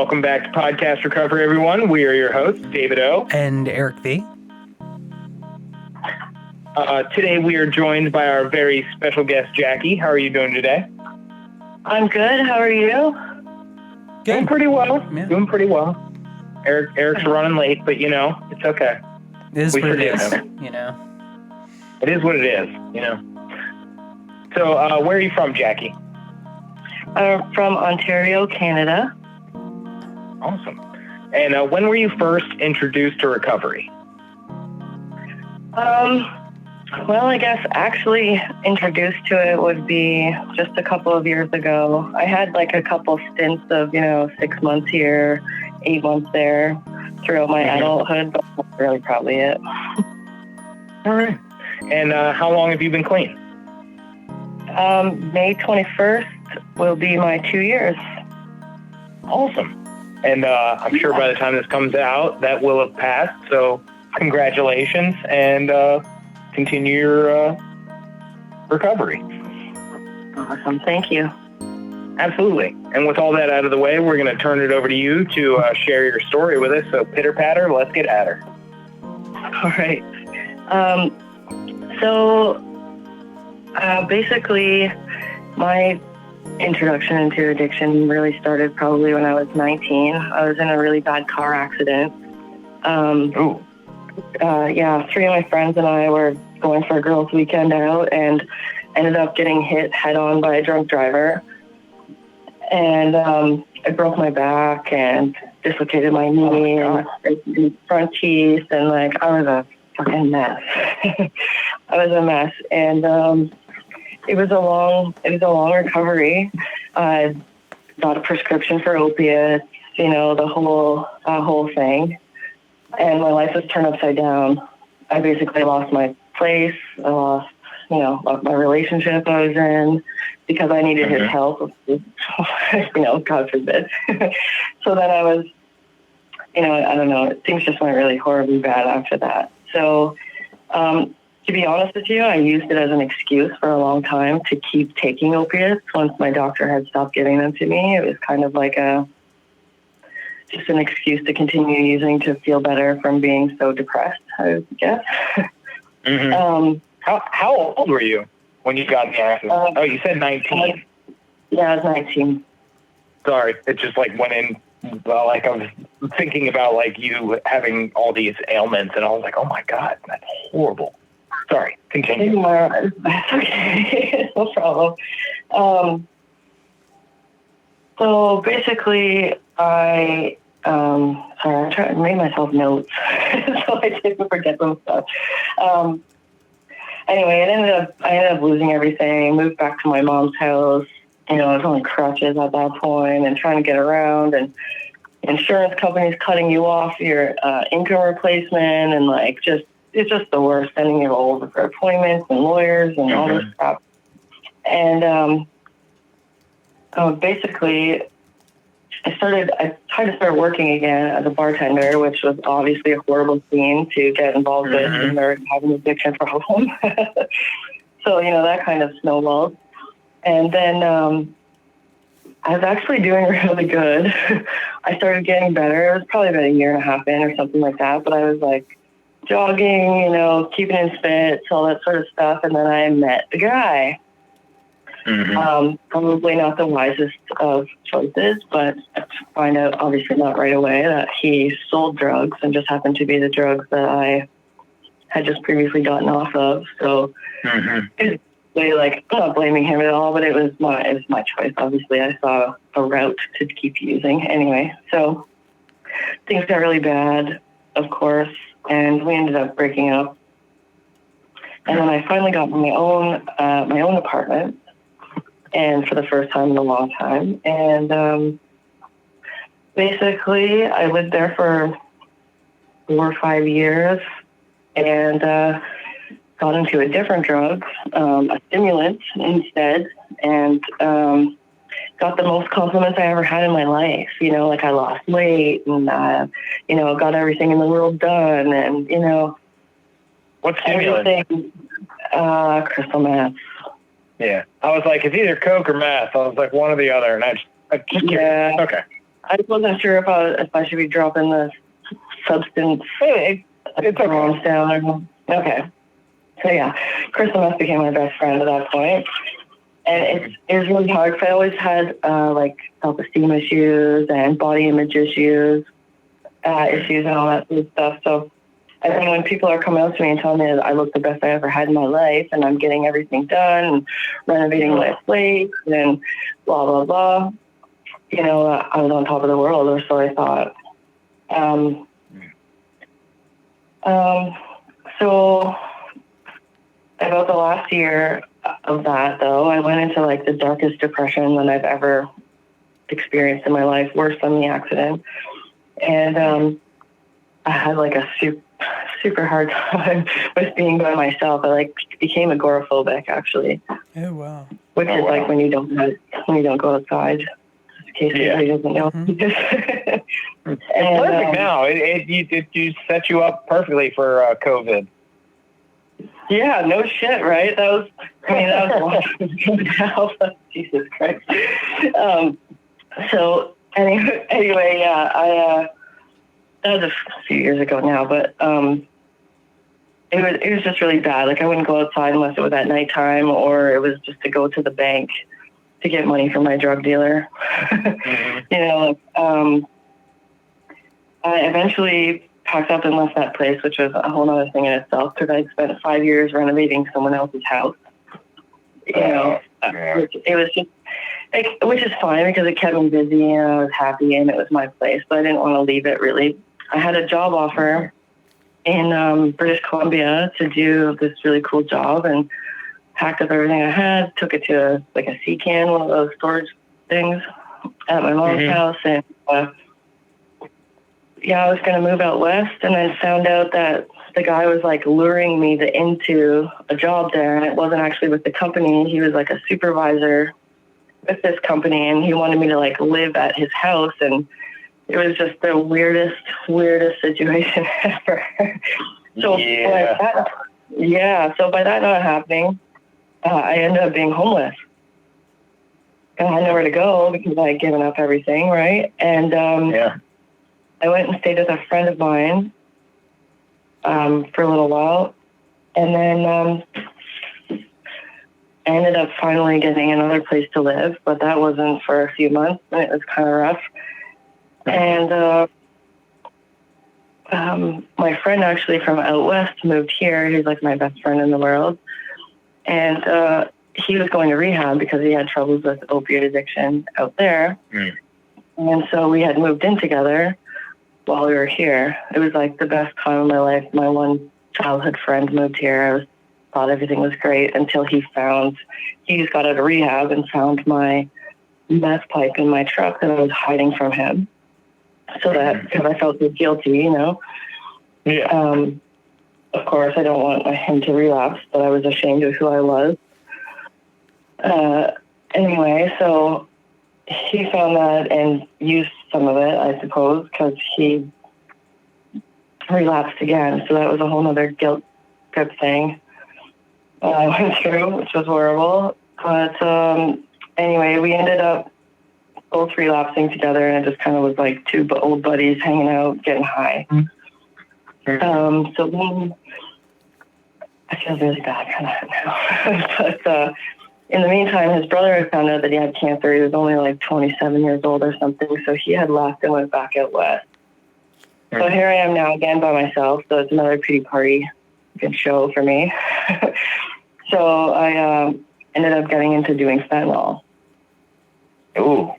Welcome back to Podcast Recovery, everyone. We are your hosts, David O. And Eric V. Today we are joined by our very special guest, Jackie. How are you doing today? I'm good. How are you? Good. Doing pretty well. Yeah. Doing pretty well. Eric's running late, but, it's okay. It is We what it forgive is, him. It is what it is, So, where are you from, Jackie? From Ontario, Canada. Awesome. And when were you first introduced to recovery? Well, I guess actually introduced to it would be just a couple of years ago. I had like a couple stints of, 6 months here, 8 months there throughout my adulthood, but that's really probably it. All right. And how long have you been clean? May 21st will be my 2 years. Awesome. And I'm sure by the time this comes out, that will have passed. So congratulations and continue your recovery. Awesome. Thank you. Absolutely. And with all that out of the way, we're going to turn it over to you to share your story with us. So pitter patter, let's get at her. All right. Basically, my introduction into addiction really started probably when I was 19. I was in a really bad car accident. Three of my friends and I were going for a girls' weekend out and ended up getting hit head-on by a drunk driver. And I broke my back and dislocated my knee and front teeth, and I was a fucking mess. I was a mess, and it was a long recovery. I got a prescription for opiates, the whole thing, and my life was turned upside down. I basically lost my place. I lost my relationship I was in because I needed his help. God forbid. So then I was, I don't know. Things just went really horribly bad after that. So, to be honest with you, I used it as an excuse for a long time to keep taking opiates. Once my doctor had stopped giving them to me, it was kind of like just an excuse to continue using to feel better from being so depressed, I guess. How old were you when you got in the accident? You said 19. Yeah, I was 19. Sorry, it just went in. I was thinking about you having all these ailments, and I was like, oh my God, that's horrible. Sorry, continue. That's okay. No problem. So basically, I'm trying to make myself notes so I didn't forget some stuff. Anyway, I ended up losing everything, moved back to my mom's house. I was on crutches at that point and trying to get around, and insurance companies cutting you off your income replacement, and it's just the worst, sending you over for appointments and lawyers and all this stuff. And basically, I tried to start working again as a bartender, which was obviously a horrible scene to get involved with when they're having an addiction problem. So, that kind of snowballed. And then I was actually doing really good. I started getting better. It was probably about a year and a half in or something like that. But I was jogging, keeping in fits, all that sort of stuff. And then I met the guy. Probably not the wisest of choices, but I find out obviously not right away that he sold drugs and just happened to be the drugs that I had just previously gotten off of. So it's really I'm not blaming him at all, but it was my choice. Obviously, I saw a route to keep using anyway. So things got really bad, of course, and we ended up breaking up. And then I finally got my own apartment. And for the first time in a long time. And basically, I lived there for 4 or 5 years and got into a different drug, a stimulant instead, and got the most compliments I ever had in my life. I lost weight and, got everything in the world done. And, what stimulant? Everything, crystal meth. Yeah. I was like, it's either Coke or meth. I was like, one or the other. And I just yeah. Okay. I wasn't sure if I should be dropping the substance It's okay. down. Okay. So yeah, Crystal became my best friend at that point. And it was really hard because I always had like self-esteem issues and body image issues and all that sort of stuff. So I think when people are coming up to me and telling me that I look the best I ever had in my life and I'm getting everything done and renovating my place and blah, blah, blah, I was on top of the world, or so I thought. So about the last year of that, though, I went into like the darkest depression that I've ever experienced in my life, worse than the accident. And I had like a super hard time with being by myself. I like became agoraphobic, actually. Oh wow! Which is like when you don't go outside. Just in case anybody doesn't know. It's perfect now. It set you up perfectly for COVID. Yeah, no shit, right? That was a long time ago. Jesus Christ. So anyway, yeah, that was a few years ago now, but it was just really bad. Like I wouldn't go outside unless it was at nighttime, or it was just to go to the bank to get money from my drug dealer. I eventually packed up and left that place, which was a whole other thing in itself, because I'd spent 5 years renovating someone else's house. It was just, which is fine because it kept me busy and I was happy and it was my place, but I didn't want to leave it really. I had a job offer in British Columbia to do this really cool job and packed up everything I had, took it to like a sea can, one of those storage things at my mom's house, and I was going to move out west, and then found out that the guy was like luring me into a job there, and it wasn't actually with the company. He was like a supervisor with this company, and he wanted me to like live at his house, and it was just the weirdest situation ever. So by that not happening, I ended up being homeless. And I had nowhere to go because I had given up everything, right? And I went and stayed with a friend of mine for a little while. And then I ended up finally getting another place to live, but that wasn't for a few months, and it was kind of rough. And my friend actually from out west moved here. He's like my best friend in the world. And he was going to rehab because he had troubles with opiate addiction out there. And so we had moved in together while we were here. It was like the best time of my life. My one childhood friend moved here. I thought everything was great until he just got out of rehab and found my meth pipe in my truck that I was hiding from him. So that, because I felt so guilty, Of course, I don't want him to relapse, but I was ashamed of who I was. Anyway, so he found that and used some of it, I suppose, because he relapsed again. So that was a whole other guilt trip thing I went through, which was horrible. But anyway, we ended up both relapsing together, and it just kind of was like two old buddies hanging out, getting high. So then I feel really bad for that now. But in the meantime, his brother had found out that he had cancer. He was only like 27 years old or something, so he had left and went back out west. So here I am now again by myself, so it's another pity party good show for me. So I ended up getting into doing fentanyl. Ooh.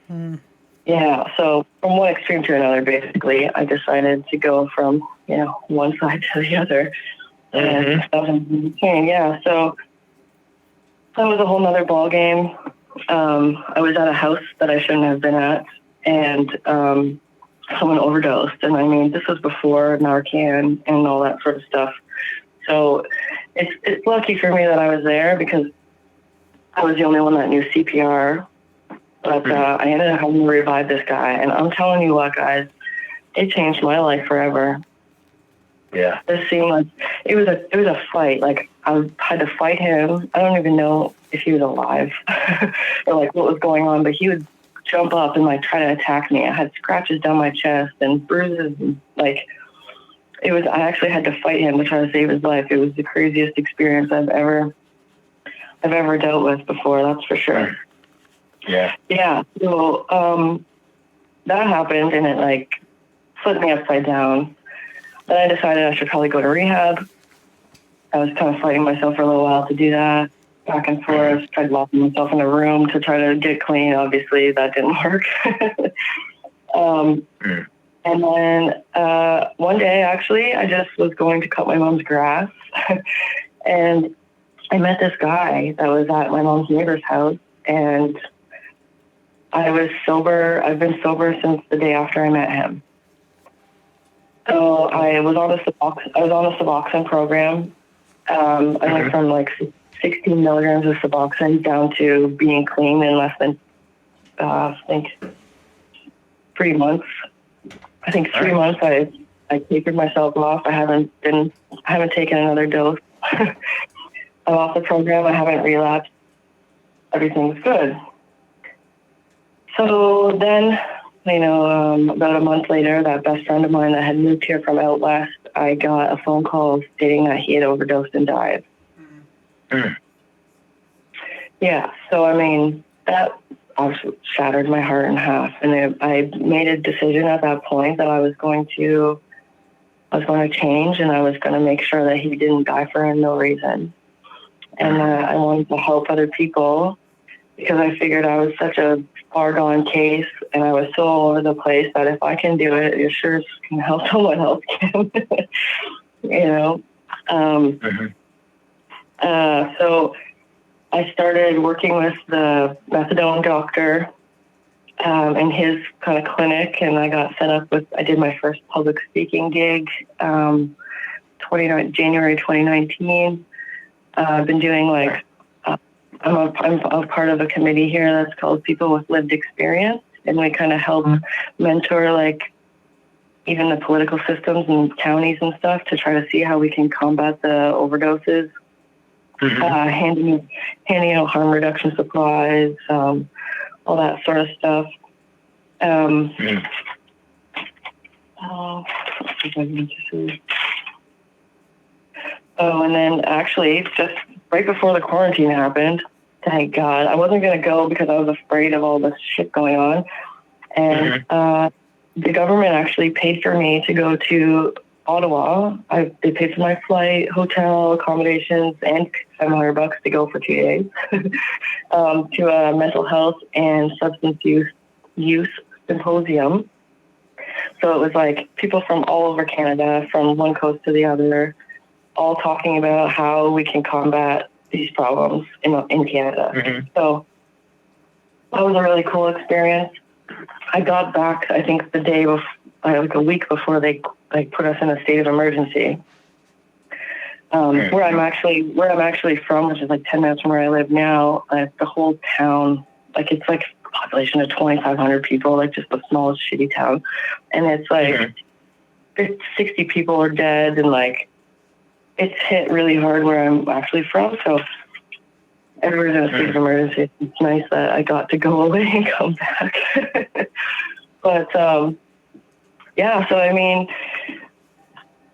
Yeah, so from one extreme to another, basically, I decided to go from, one side to the other. And stuff in between, so that was a whole nother ball game. I was at a house that I shouldn't have been at, and someone overdosed. And I mean, this was before Narcan and all that sort of stuff. So it's lucky for me that I was there because I was the only one that knew CPR. But I ended up having to revive this guy. And I'm telling you what, guys, it changed my life forever. Yeah. It seemed like it was a fight. Like I had to fight him. I don't even know if he was alive or like what was going on, but he would jump up and like try to attack me. I had scratches down my chest and bruises. And, like I actually had to fight him to try to save his life. It was the craziest experience I've ever dealt with before. That's for sure. Yeah. Yeah. So that happened, and it like flipped me upside down. Then I decided I should probably go to rehab. I was kind of fighting myself for a little while to do that, back and forth. Tried locking myself in a room to try to get clean. Obviously, that didn't work. And then one day, actually, I just was going to cut my mom's grass, and I met this guy that was at my mom's neighbor's house, and I was sober. I've been sober since the day after I met him. So I was on the Suboxone program. I went from like 16 milligrams of Suboxone down to being clean in less than, I think, 3 months. I think 3 months I tapered myself off. I haven't taken another dose. I'm off the program. I haven't relapsed. Everything's good. So then, about a month later, that best friend of mine that had moved here from out west, I got a phone call stating that he had overdosed and died. Yeah, so I mean, that obviously shattered my heart in half. And I made a decision at that point that I was going to change, and I was going to make sure that he didn't die for no reason. And I wanted to help other people because I figured I was such a far gone case, and I was so all over the place that if I can do it, it sure can help someone else can. So I started working with the methadone doctor in his kind of clinic, and I got set up with. I did my first public speaking gig, January 2019. I've been doing like. I'm a part of a committee here that's called People with Lived Experience, and we kind of help mentor like even the political systems and counties and stuff to try to see how we can combat the overdoses, handing out harm reduction supplies, all that sort of stuff. And then actually just right before the quarantine happened, thank God, I wasn't going to go because I was afraid of all this shit going on. And the government actually paid for me to go to Ottawa. They paid for my flight, hotel, accommodations, and $700 to go for 2 days to a mental health and substance use symposium. So it was like people from all over Canada, from one coast to the other, all talking about how we can combat these problems in Canada. So that was a really cool experience. I got back, I think, the day before, like a week before they put us in a state of emergency. Where I'm actually from, which is like 10 minutes from where I live now, the whole town, like it's like a population of 2,500 people, like just the smallest shitty town, and it's like 60 people are dead, and like it's hit really hard where I'm actually from. So everyone's in a state of emergency. It's nice that I got to go away and come back. But yeah, so I mean,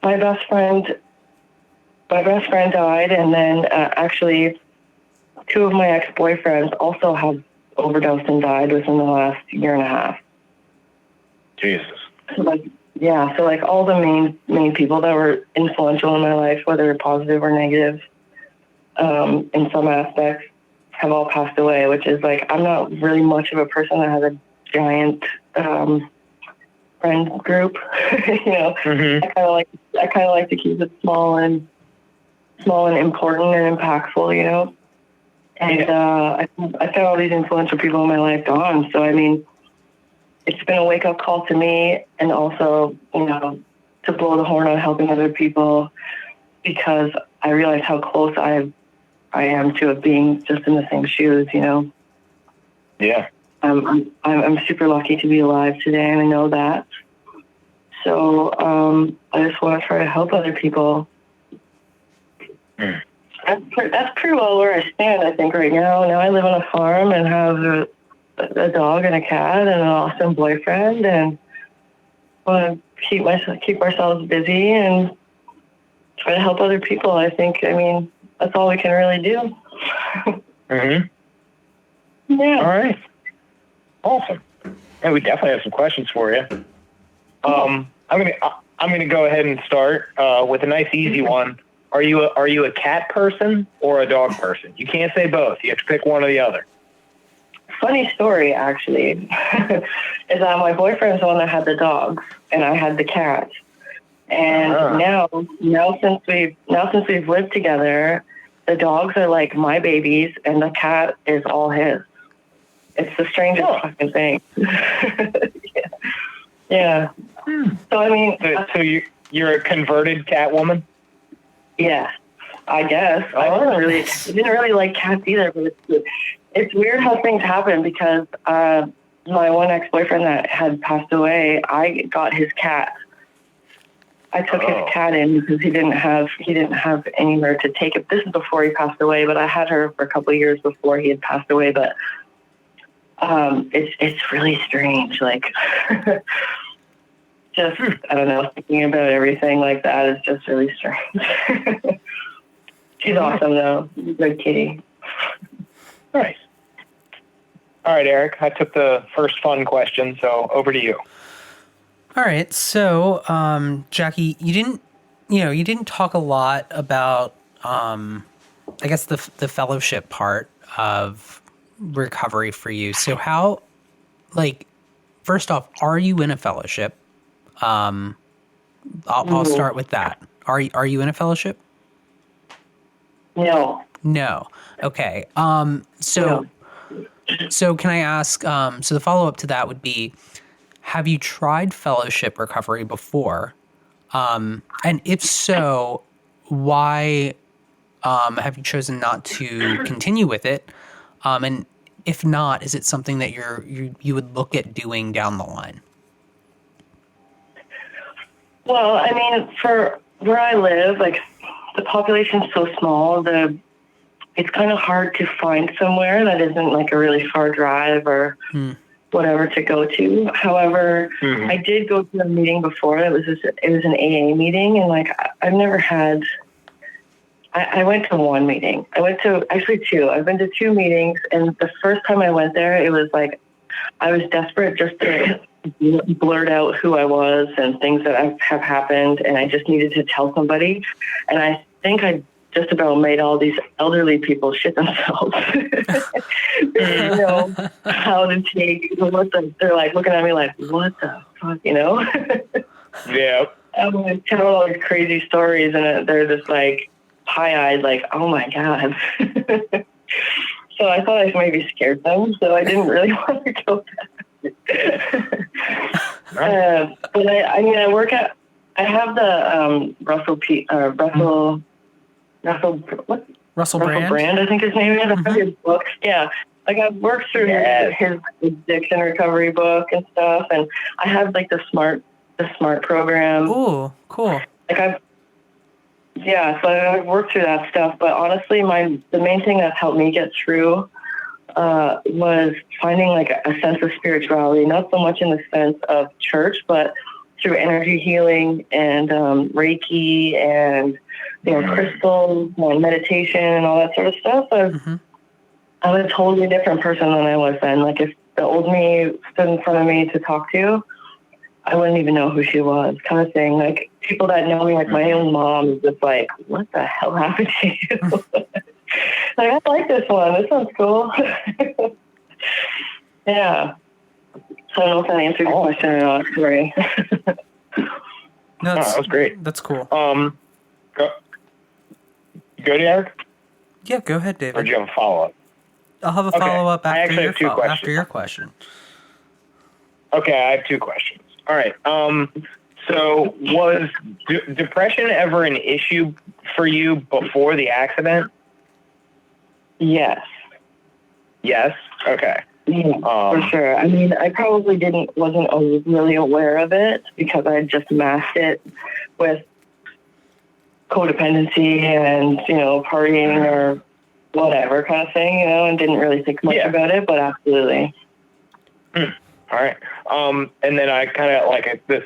my best friend died, and then actually 2 of my ex-boyfriends also have overdosed and died within the last year and a half. Jesus. So like all the main people that were influential in my life, whether positive or negative, in some aspects, have all passed away, which is like, I'm not really much of a person that has a giant friend group. I kind of like to keep it small and important and impactful, And I found all these influential people in my life gone. So I mean, it's been a wake up call to me, and also to blow the horn on helping other people, because I realize how close I am to it being just in the same shoes. Yeah. I'm super lucky to be alive today, and I know that. So I just want to try to help other people. That's pretty well where I stand, I think, right now. Now I live on a farm and have a dog and a cat and an awesome boyfriend, and want to keep ourselves busy and try to help other people. I mean, that's all we can really do. Yeah. All right. Awesome. And we definitely have some questions for you. I'm gonna go ahead and start with a nice easy one. Are you a cat person or a dog person? You can't say both. You have to pick one or the other. Funny story, actually, is that my boyfriend's the one that had the dogs and I had the cat. And now since we've lived together, the dogs are like my babies and the cat is all his. It's the strangest fucking thing. Yeah. So I mean, so you're a converted cat woman? Yeah, I guess. I didn't really like cats either, but it's weird how things happen because my one ex-boyfriend that had passed away, I got his cat. I took his cat in because he didn't have anywhere to take it. This is before he passed away, but I had her for a couple of years before he had passed away. But it's really strange. Like, just I don't know, thinking about everything like that is just really strange. She's awesome though. She's a good kitty. Nice. All right, Eric. I took the first fun question, so over to you. All right, so Jackie, you didn't talk a lot about, I guess the fellowship part of recovery for you. So how, like, first off, are you in a fellowship? I'll start with that. Are you in a fellowship? No. No. Okay. So can I ask? So the follow up to that would be, have you tried fellowship recovery before? And if so, why have you chosen not to continue with it? And if not, is it something that you would look at doing down the line? Well, I mean, for where I live, like the population's so small, it's kind of hard to find somewhere that isn't like a really far drive or whatever to go to. However, I did go to a meeting before. It was an AA meeting, and like I've never had. I went to one meeting. I went to actually two. I've been to two meetings, and the first time I went there, it was like I was desperate just to blurt out who I was and things that have happened, and I just needed to tell somebody. And I think I just about made all these elderly people shit themselves. You know, how to take they're like looking at me like, what the fuck, you know? Yeah. I'm like telling all these crazy stories, and they're just like pie-eyed, like, oh my God. So I thought I maybe scared them, so I didn't really want to go back. But I have the Russell Brand, I think his name is. I have his book. Yeah. Like I've worked through his addiction recovery book and stuff, and I have like the SMART program. Oh, cool. Like so I've worked through that stuff, but honestly, the main thing that's helped me get through was finding like a sense of spirituality, not so much in the sense of church, but through energy healing and Reiki and crystals and meditation and all that sort of stuff. I'm a totally different person than I was then. Like if the old me stood in front of me to talk to, I wouldn't even know who she was, kind of thing. Like people that know me, like my own mom, is just like, what the hell happened to you? Like, I like this one. This one's cool. Yeah. I don't know if that answered your question or not. Sorry. No, that was great. That's cool. Go to Eric? Yeah, go ahead, David. Or do you have a follow-up? I'll have a follow-up after your question. Okay, I have two questions. All right. So was depression ever an issue for you before the accident? Yes. Yes? Okay. Yeah, for sure. I mean, I probably wasn't really aware of it because I just masked it with codependency and, partying or whatever kind of thing, and didn't really think much about it, but absolutely. All right. And then I kind of like this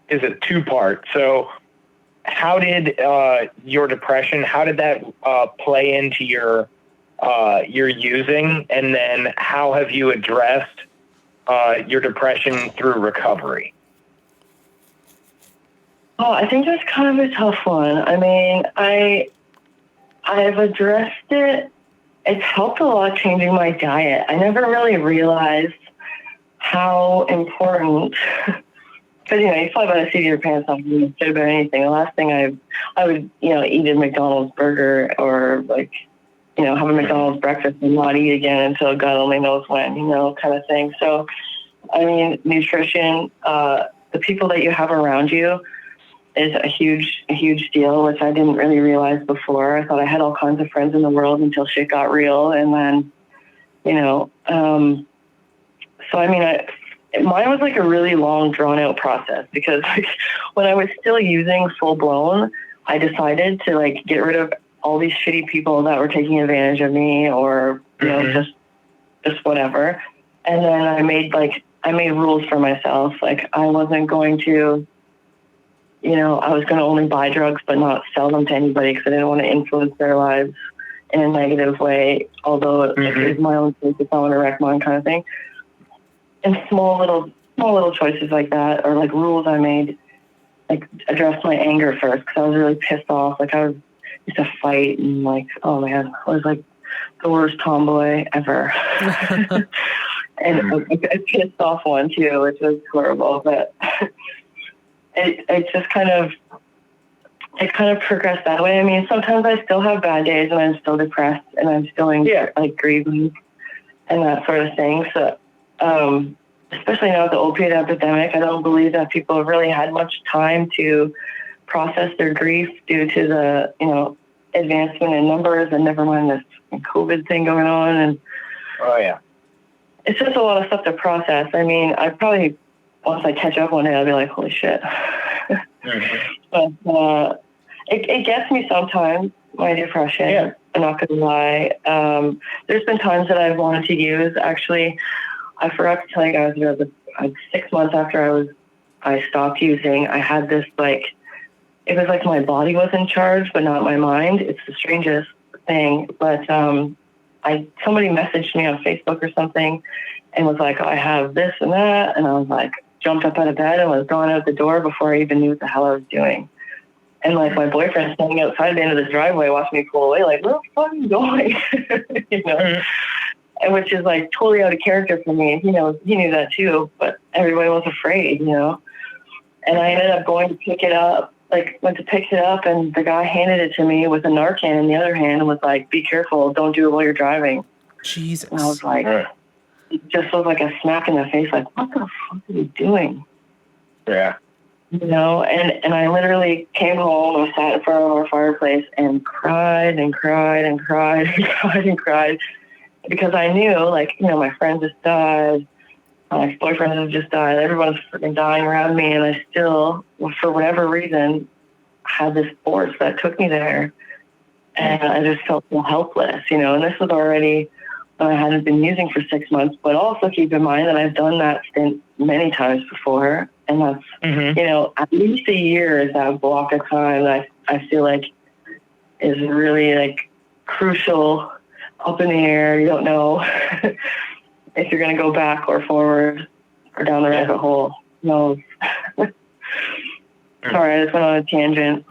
is a two-part. So how did your depression, how did that play into your using? And then how have you addressed your depression through recovery? Oh, I think that's kind of a tough one. I mean, I've addressed it. It's helped a lot changing my diet. I never really realized how important, because, you fly by the seat of your pants off, you should have been anything. The last thing I would, eat a McDonald's burger or like, have a McDonald's breakfast and not eat again until God only knows when, kind of thing. So, I mean, nutrition, the people that you have around you is a huge deal, which I didn't really realize before. I thought I had all kinds of friends in the world until shit got real. And then, so I mean, mine was like a really long, drawn out process because like when I was still using full blown, I decided to like get rid of all these shitty people that were taking advantage of me or, just whatever. And then I made rules for myself. Like I wasn't going to, I was going to only buy drugs, but not sell them to anybody because I didn't want to influence their lives in a negative way. Although it's my own choice if I want to wreck mine kind of thing. And small little choices like that, or like rules I made, like address my anger first because I was really pissed off. Like I used to fight and like, oh man, I was like the worst tomboy ever. And a pissed off one too, which was horrible. But it just kind of progressed that way. I mean, sometimes I still have bad days and I'm still depressed and I'm still like grieving and that sort of thing. So, especially now with the opiate epidemic, I don't believe that people have really had much time to process their grief due to the, advancement in numbers and never mind this COVID thing going on. And oh yeah, it's just a lot of stuff to process. I mean, I probably, once I catch up one day, I'll be like, holy shit. But it gets me sometimes, my depression. Yeah. I'm not going to lie. There's been times that I've wanted to use. Actually, I forgot to tell you guys, like 6 months after I stopped using, I had this it was like my body was in charge, but not my mind. It's the strangest thing. But somebody messaged me on Facebook or something and was like, I have this and that. And I was like, jumped up out of bed and was going out the door before I even knew what the hell I was doing. And like my boyfriend standing outside the end of the driveway watching me pull away, like, where the fuck are you going? And which is like totally out of character for me. He knew that too, but everybody was afraid, And I ended up going to pick it up, went to pick it up and the guy handed it to me with a Narcan in the other hand and was like, be careful, don't do it while you're driving. Jesus. And I was like, it just was like a smack in the face, like, what the fuck are you doing? Yeah. And I literally came home and sat in front of our fireplace and cried and cried and cried and cried and cried because I knew, my friends just died, my ex-boyfriend had just died, everyone's freaking dying around me, and I still, for whatever reason, had this force that took me there, and I just felt so helpless, and this was already I hadn't been using for 6 months, but also keep in mind that I've done that stint many times before. And that's, at least a year is that block of time that I feel like is really crucial, up in the air. You don't know if you're going to go back or forward or down the rabbit hole. No. Sorry, I just went on a tangent.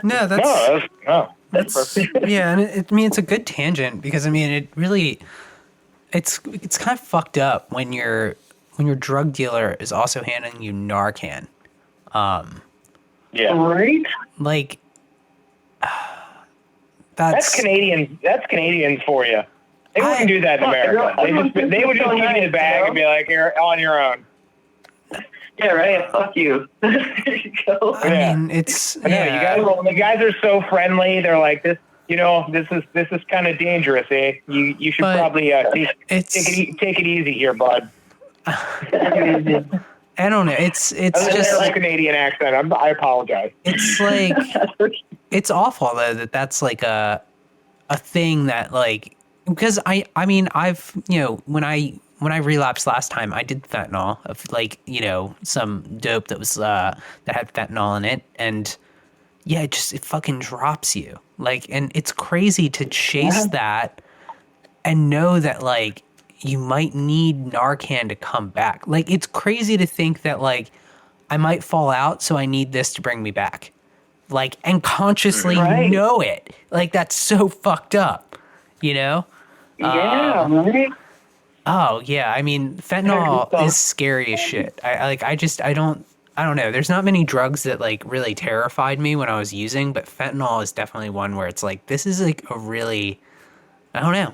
No, that's yeah, and it's a good tangent because it really, it's kind of fucked up when your drug dealer is also handing you Narcan. Yeah. Right? Like, that's Canadian. That's Canadians for you. They wouldn't do that in America. They would just give you the bag and be like, "You're on your own." Yeah, right. Fuck you. There you go. I mean, it's you guys are so friendly. They're like this. This is kind of dangerous, eh? You should probably take it easy here, bud. I don't know. It's just a Canadian accent. I apologize. It's like it's awful though that's like a thing that because I mean I've when when I relapsed last time, I did fentanyl of like, you know, some dope that was that had fentanyl in it, and yeah, it fucking drops you. Like, and it's crazy to chase that and know that like you might need Narcan to come back. Like, it's crazy to think that like I might fall out, so I need this to bring me back. Like, and consciously know it. Like, that's so fucked up, you know? Yeah, right? Oh yeah, I mean, fentanyl is scary as shit. I don't know. There's not many drugs that like really terrified me when I was using, but fentanyl is definitely one where it's like, this is like a really, I don't know.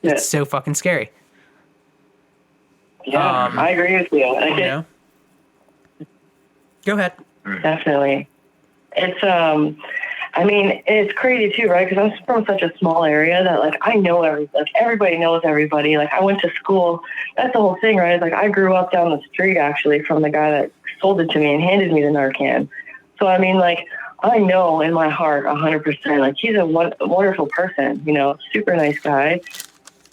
It's so fucking scary. Yeah, I agree with you. You know? Go ahead. Definitely. It's, I mean, it's crazy too, right? Because I'm from such a small area that, like, I know everybody knows everybody. Like, I went to school. That's the whole thing, right? Like, I grew up down the street, actually, from the guy that sold it to me and handed me the Narcan. So, I mean, like, I know in my heart 100%. Like, he's a wonderful person, you know, super nice guy.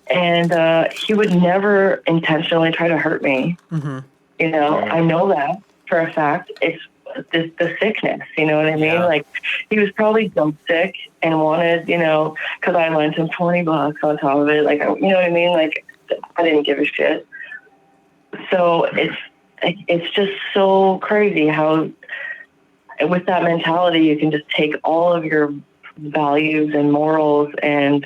And he would never intentionally try to hurt me. Mm-hmm. You know, I know that for a fact. It's the sickness, you know what I mean? Yeah. Like, he was probably dump sick and wanted, you know, because I lent him $20 on top of it. Like, you know what I mean? Like, I didn't give a shit. So it's just so crazy how with that mentality you can just take all of your values and morals and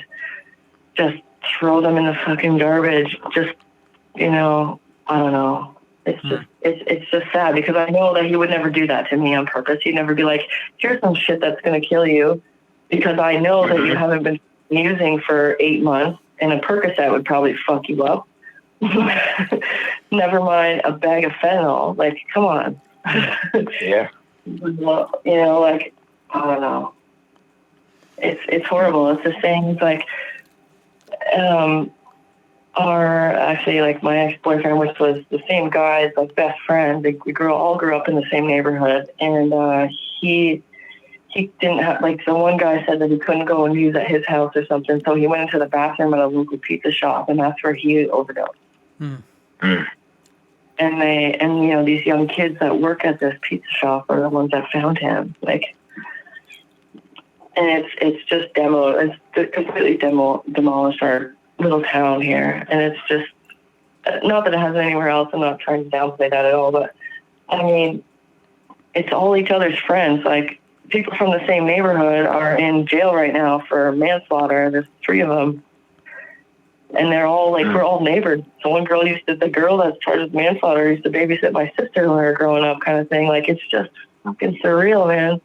just throw them in the fucking garbage. Just, you know, I don't know. It's just sad because I know that he would never do that to me on purpose. He'd never be like, here's some shit that's going to kill you, because I know that you haven't been using for 8 months, and a Percocet would probably fuck you up. Never mind a bag of fentanyl. Like, come on. Yeah. You know, like, I don't know. It's horrible. It's the same, like, my ex-boyfriend, which was the same guy's like best friend. We all grew up in the same neighborhood, and he didn't have, like, the one guy said that he couldn't go and use at his house or something, so he went into the bathroom at a local pizza shop, and that's where he overdosed. And you know, these young kids that work at this pizza shop are the ones that found him. Like, and it's just completely demolished our little town here, and it's just not that it has anywhere else. I'm not trying to downplay that at all, but I mean, it's all each other's friends. Like, people from the same neighborhood are in jail right now for manslaughter. There's 3 of them, and they're all like, we're all neighbors. So one girl the girl that's charged with manslaughter used to babysit my sister when we were growing up, kind of thing. Like, it's just fucking surreal, man.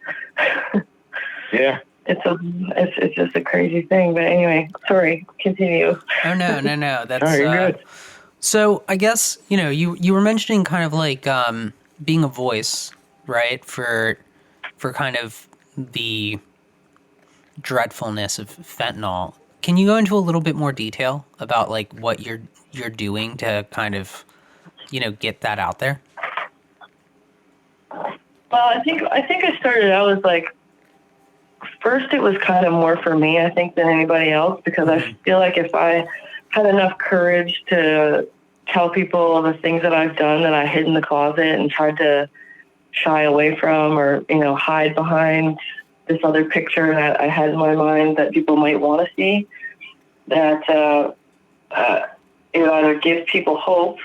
Yeah. It's just a crazy thing. But anyway, sorry, continue. Oh, no. That's no, you're good. So I guess, you know, you were mentioning kind of like being a voice, right, for kind of the dreadfulness of fentanyl. Can you go into a little bit more detail about like what you're doing to kind of, you know, get that out there? Well, I think I started out as like, first it was kind of more for me, I think, than anybody else, because I feel like if I had enough courage to tell people the things that I've done that I hid in the closet and tried to shy away from, or, you know, hide behind this other picture that I had in my mind that people might want to see, that it either gives people hope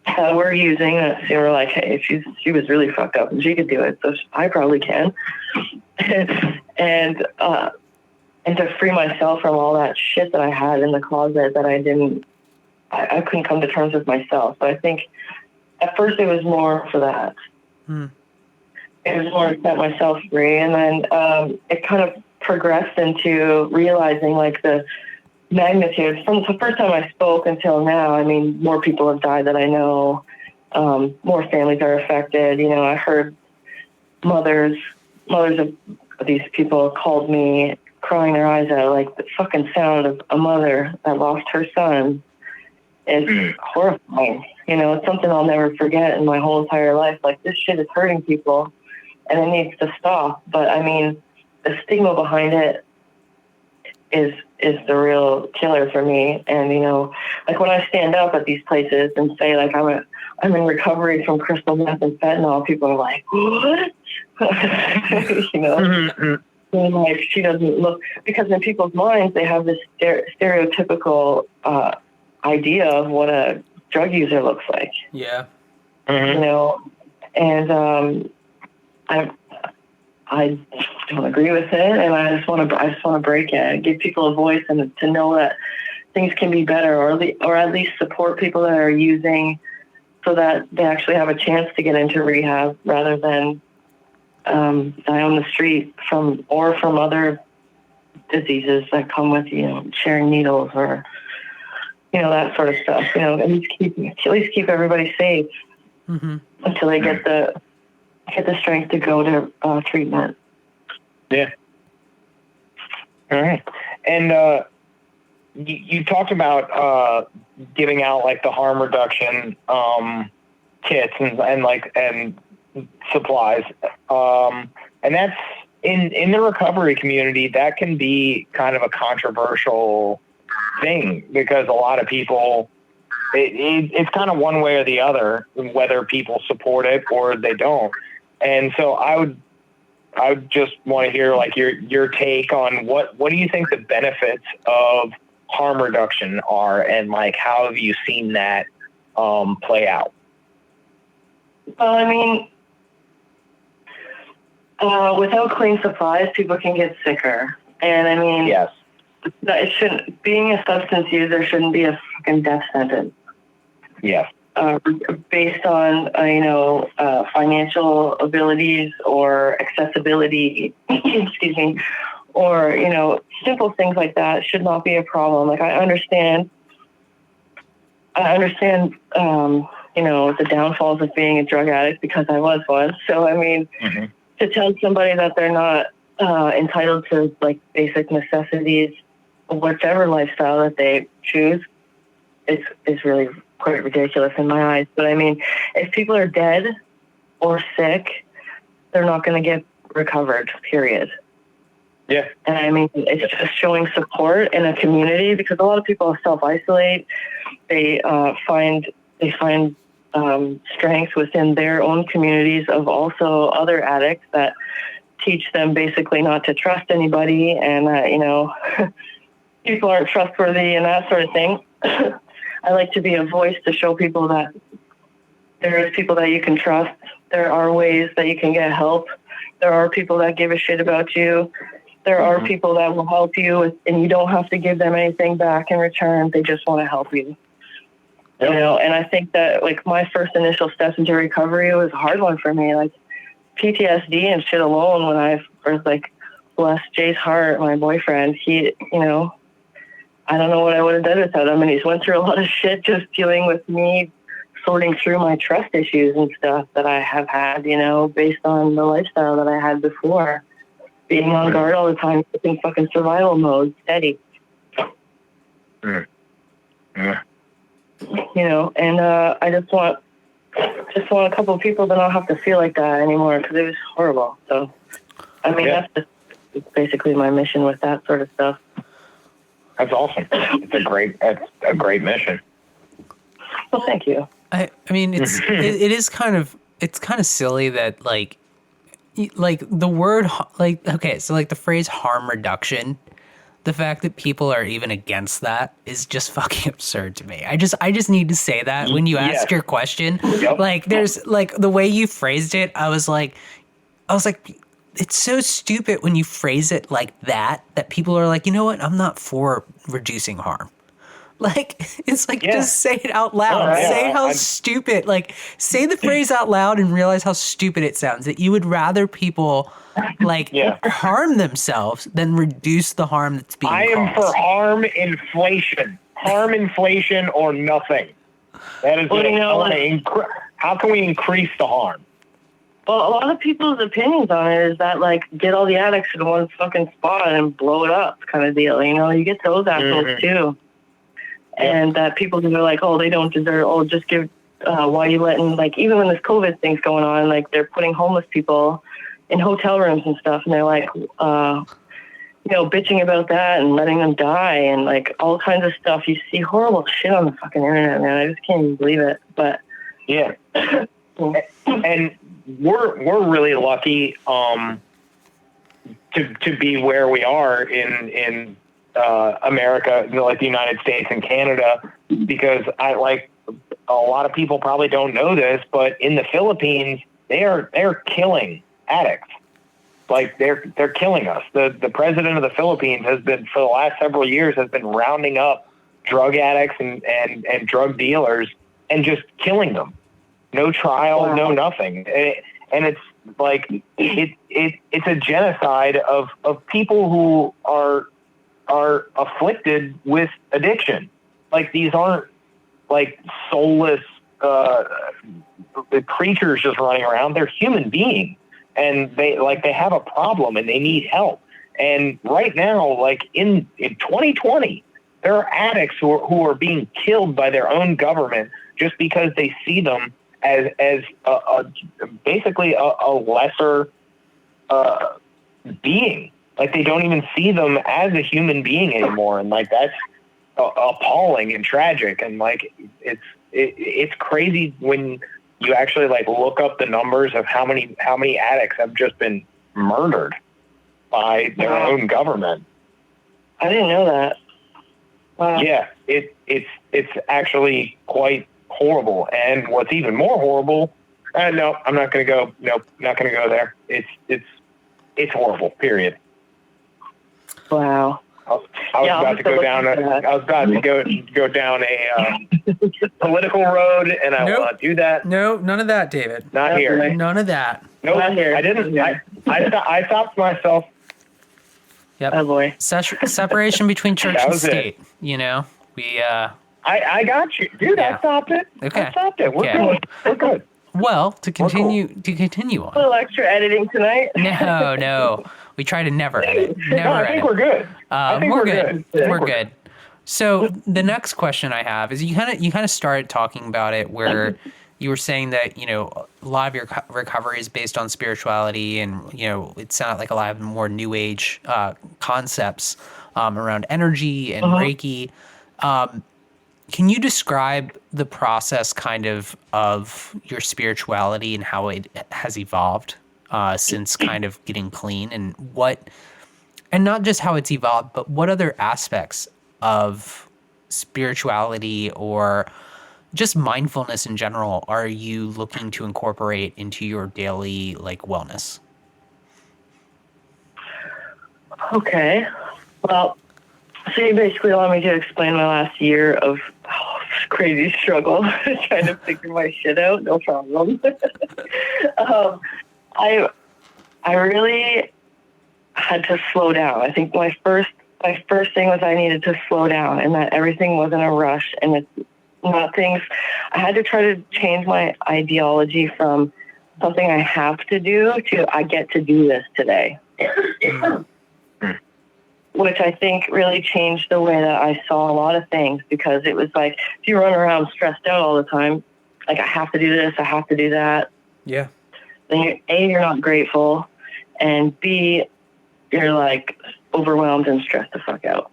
that we're using, that they were like, hey, she was really fucked up and she could do it, so I probably can. and to free myself from all that shit that I had in the closet that I couldn't come to terms with myself. So I think at first it was more for that. It was more to set myself free, and then it kind of progressed into realizing like the magnitude. From the first time I spoke until now, I mean, more people have died that I know. More families are affected. You know, I heard mothers of these people called me crying their eyes out. Like, the fucking sound of a mother that lost her son is horrifying. You know, it's something I'll never forget in my whole entire life. Like, this shit is hurting people, and it needs to stop. But I mean, the stigma behind it is the real killer for me. And, you know, like when I stand up at these places and say like I'm in recovery from crystal meth and fentanyl, people are like, what? You know, and like she doesn't look, because in people's minds they have this stereotypical idea of what a drug user looks like. Yeah. You know, and I don't agree with it, and I just want to break it and give people a voice and to know that things can be better, or at least support people that are using, so that they actually have a chance to get into rehab rather than die on the street from other diseases that come with, you know, sharing needles or, you know, that sort of stuff. You know, at least keep everybody safe until they get the strength to go to treatment. Yeah. All right. And you talked about giving out like the harm reduction kits and supplies. And that's in the recovery community, that can be kind of a controversial thing, because a lot of people, it's kind of one way or the other, whether people support it or they don't. And so I would just want to hear like your take on what do you think the benefits of harm reduction are, and like how have you seen that play out? Well, I mean, without clean supplies, people can get sicker. And I mean, yes, it shouldn't, being a substance user shouldn't be a fucking death sentence. Yes. Based on, financial abilities or accessibility, excuse me, or, you know, simple things like that should not be a problem. Like I understand, you know, the downfalls of being a drug addict, because I was one. So, I mean, to tell somebody that they're not entitled to like basic necessities, whichever lifestyle that they choose, is really quite ridiculous in my eyes. But I mean, if people are dead or sick, they're not going to get recovered, period. Yeah. And I mean, it's just showing support in a community, because a lot of people self-isolate. They find strength within their own communities of also other addicts that teach them basically not to trust anybody, and you know, people aren't trustworthy and that sort of thing. I like to be a voice to show people that there is people that you can trust. There are ways that you can get help. There are people that give a shit about you. There are people that will help you, and you don't have to give them anything back in return. They just want to help you. Yep. You know, and I think that like my first initial steps into recovery was a hard one for me. Like PTSD and shit alone, when I first like blessed Jay's heart, my boyfriend, he, you know, I don't know what I would have done without him. And he's went through a lot of shit just dealing with me, sorting through my trust issues and stuff that I have had, you know, based on the lifestyle that I had before. Being on guard all the time, in fucking survival mode, steady. Yeah. You know, and I just want a couple of people to not have to feel like that anymore, because it was horrible. So, I mean, that's just basically my mission with that sort of stuff. That's awesome. It's a great mission. Well, thank you. I mean, it's kind of silly that like the word, like, okay, so like the phrase harm reduction, the fact that people are even against that is just fucking absurd to me. I just need to say that when you ask your question. Yep. Like there's like the way you phrased it, I was like it's so stupid when you phrase it like that people are like, you know what, I'm not for reducing harm. Like, it's like, just say it out loud. Say how stupid, like, say the phrase out loud and realize how stupid it sounds. That you would rather people, like, harm themselves than reduce the harm that's being caused. I am for harm inflation or nothing. That is how can we increase the harm? Well, a lot of people's opinions on it is that, like, get all the addicts in one fucking spot and blow it up kind of deal. You know, you get those assholes, too. And that people are like, oh, they don't deserve, oh, just give, why are you letting, like, even when this COVID thing's going on, like, they're putting homeless people in hotel rooms and stuff, and they're like, you bitching about that and letting them die and like all kinds of stuff. You see horrible shit on the fucking internet, man. I just can't even believe it. But yeah, and we're really lucky to be where we are in America, like the United States and Canada, because a lot of people probably don't know this, but in the Philippines, they're killing addicts. Like they're killing us. The president of the Philippines has been, for the last several years, has been rounding up drug addicts and drug dealers and just killing them. No trial, wow. No nothing. And it's like it's a genocide of people who are afflicted with addiction. Like these aren't like soulless creatures just running around. They're human beings. And they have a problem and they need help. And right now, like in 2020, there are addicts who are being killed by their own government just because they see them as basically a lesser being. Like they don't even see them as a human being anymore. And like that's appalling and tragic. And like it's crazy when you actually like look up the numbers of how many addicts have just been murdered by their own government. I didn't know that. Wow. Yeah, it's actually quite horrible. And what's even more horrible, no, I'm not going to go. Nope, not going to go there. It's horrible. Period. Wow. I was about to go down a political road, and I Nope. want to do that. No, none of that, David. Not here. None of that. Nope. Not here. I didn't. I stopped myself. Yep. Oh boy. Separation between church and state. It. You know, we. I got you, dude. Yeah. I stopped it. Okay. I stopped it. We're good. We're good. Well, to continue on. A little extra editing tonight. No. We try to never edit. Never I think we're good. I think we're good. We're good. So the next question I have is you kind of started talking about it where you were saying that, a lot of your recovery is based on spirituality and, it sounded like a lot of more new age concepts around energy and Reiki. Can you describe the process kind of your spirituality and how it has evolved since kind of getting clean and not just how it's evolved, but what other aspects of spirituality or just mindfulness in general are you looking to incorporate into your daily wellness? Okay. Well, so you basically want me to explain my last year of crazy struggle trying to figure my shit out. No problem. I really had to slow down. I think my first thing was I needed to slow down and that everything wasn't a rush and it's not things. I had to try to change my ideology from something I have to do to I get to do this today. Which I think really changed the way that I saw a lot of things because it was like, if you run around stressed out all the time, like I have to do this, I have to do that. Yeah. Then you're not grateful, and B, you're like overwhelmed and stressed the fuck out.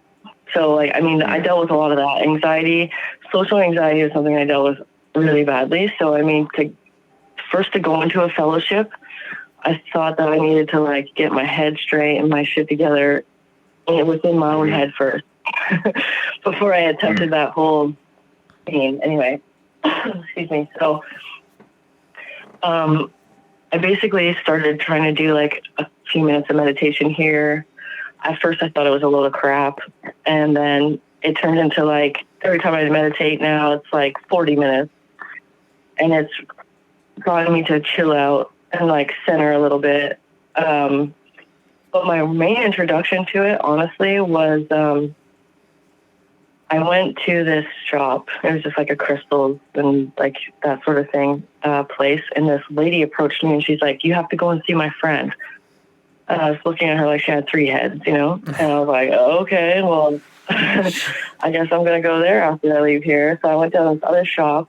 So I dealt with a lot of that anxiety. Social anxiety is something I dealt with really badly. So to go into a fellowship, I thought that I needed to get my head straight and my shit together within my own head first before I attempted that whole thing. Anyway, excuse me. So, I basically started trying to do a few minutes of meditation here. At first I thought it was a load of crap. And then it turned into every time I meditate now, it's 40 minutes. And it's gotten me to chill out and center a little bit. But my main introduction to it, honestly, was I went to this shop. It was just a crystals and that sort of thing place. And this lady approached me and she's like, "You have to go and see my friend." And I was looking at her like she had three heads, And I was like, oh, okay, well, I guess I'm going to go there after I leave here. So I went to this other shop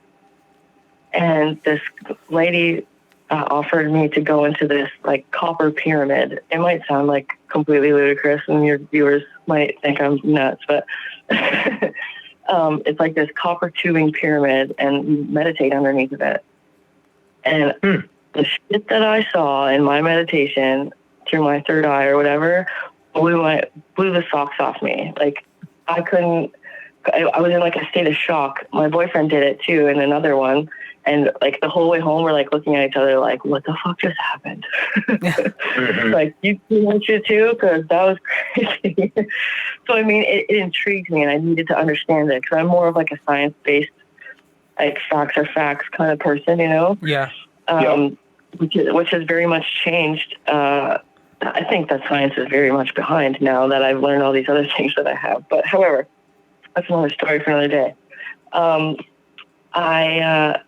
and this lady offered me to go into this like copper pyramid. It might sound like completely ludicrous and your viewers might think I'm nuts, but it's like this copper tubing pyramid and you meditate underneath of it. And the shit that I saw in my meditation through my third eye or whatever blew the socks off me. Like I was in like a state of shock. My boyfriend did it too in another one. And like the whole way home, we're like looking at each other like, what the fuck just happened? Like, you want it too? Because that was crazy. So, I mean, it intrigues me and I needed to understand it because I'm more of like a science-based, like facts are facts kind of person, you know? Yeah. Which has very much changed. I think that science is very much behind now that I've learned all these other things that I have. But however, that's another story for another day. I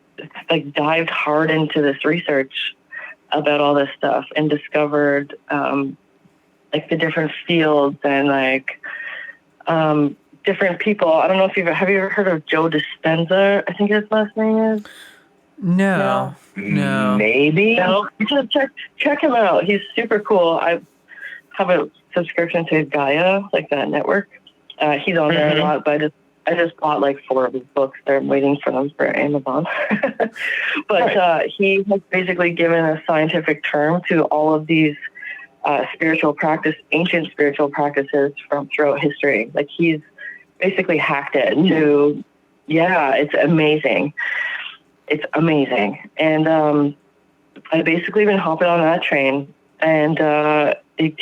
like dived hard into this research about all this stuff and discovered like the different fields and like different people. I don't know if have you ever heard of Joe Dispenza? I think his last name is. No. Maybe. No, check him out. He's super cool. I have a subscription to Gaia, like that network. He's on there a lot, but I just bought like 4 of his books. They're waiting for them for Amazon. But he has basically given a scientific term to all of these ancient spiritual practices from throughout history. Like he's basically hacked it to, it's amazing. It's amazing. And I've basically been hopping on that train and it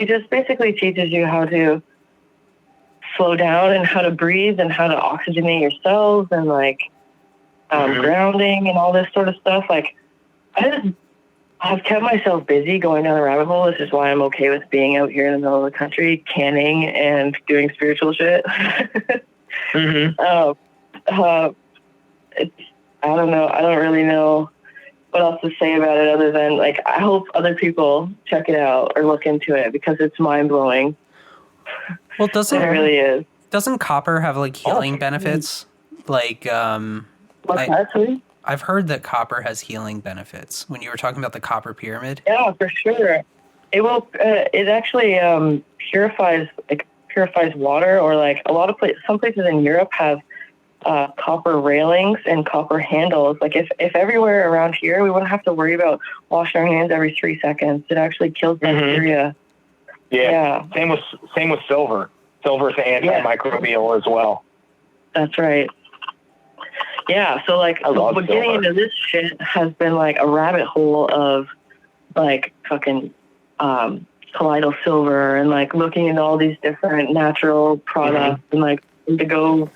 just basically teaches you how to slow down and how to breathe and how to oxygenate your cells and like grounding and all this sort of stuff. Like I've kept myself busy going down the rabbit hole. This is why I'm okay with being out here in the middle of the country, canning and doing spiritual shit. I don't know. I don't really know what else to say about it other than like, I hope other people check it out or look into it because it's mind blowing. Well, it really is. Doesn't copper have like healing benefits? Like, I've heard that copper has healing benefits. When you were talking about the copper pyramid. Yeah, for sure. It will. It actually purifies water, or like a lot of places. Some places in Europe have copper railings and copper handles. Like if everywhere around here, we wouldn't have to worry about washing our hands every 3 seconds. It actually kills bacteria. Yeah. Same with silver. Silver's antimicrobial as well. That's right. Yeah. So like, getting into this shit has been like a rabbit hole of like fucking colloidal silver and like looking into all these different natural products and like to go.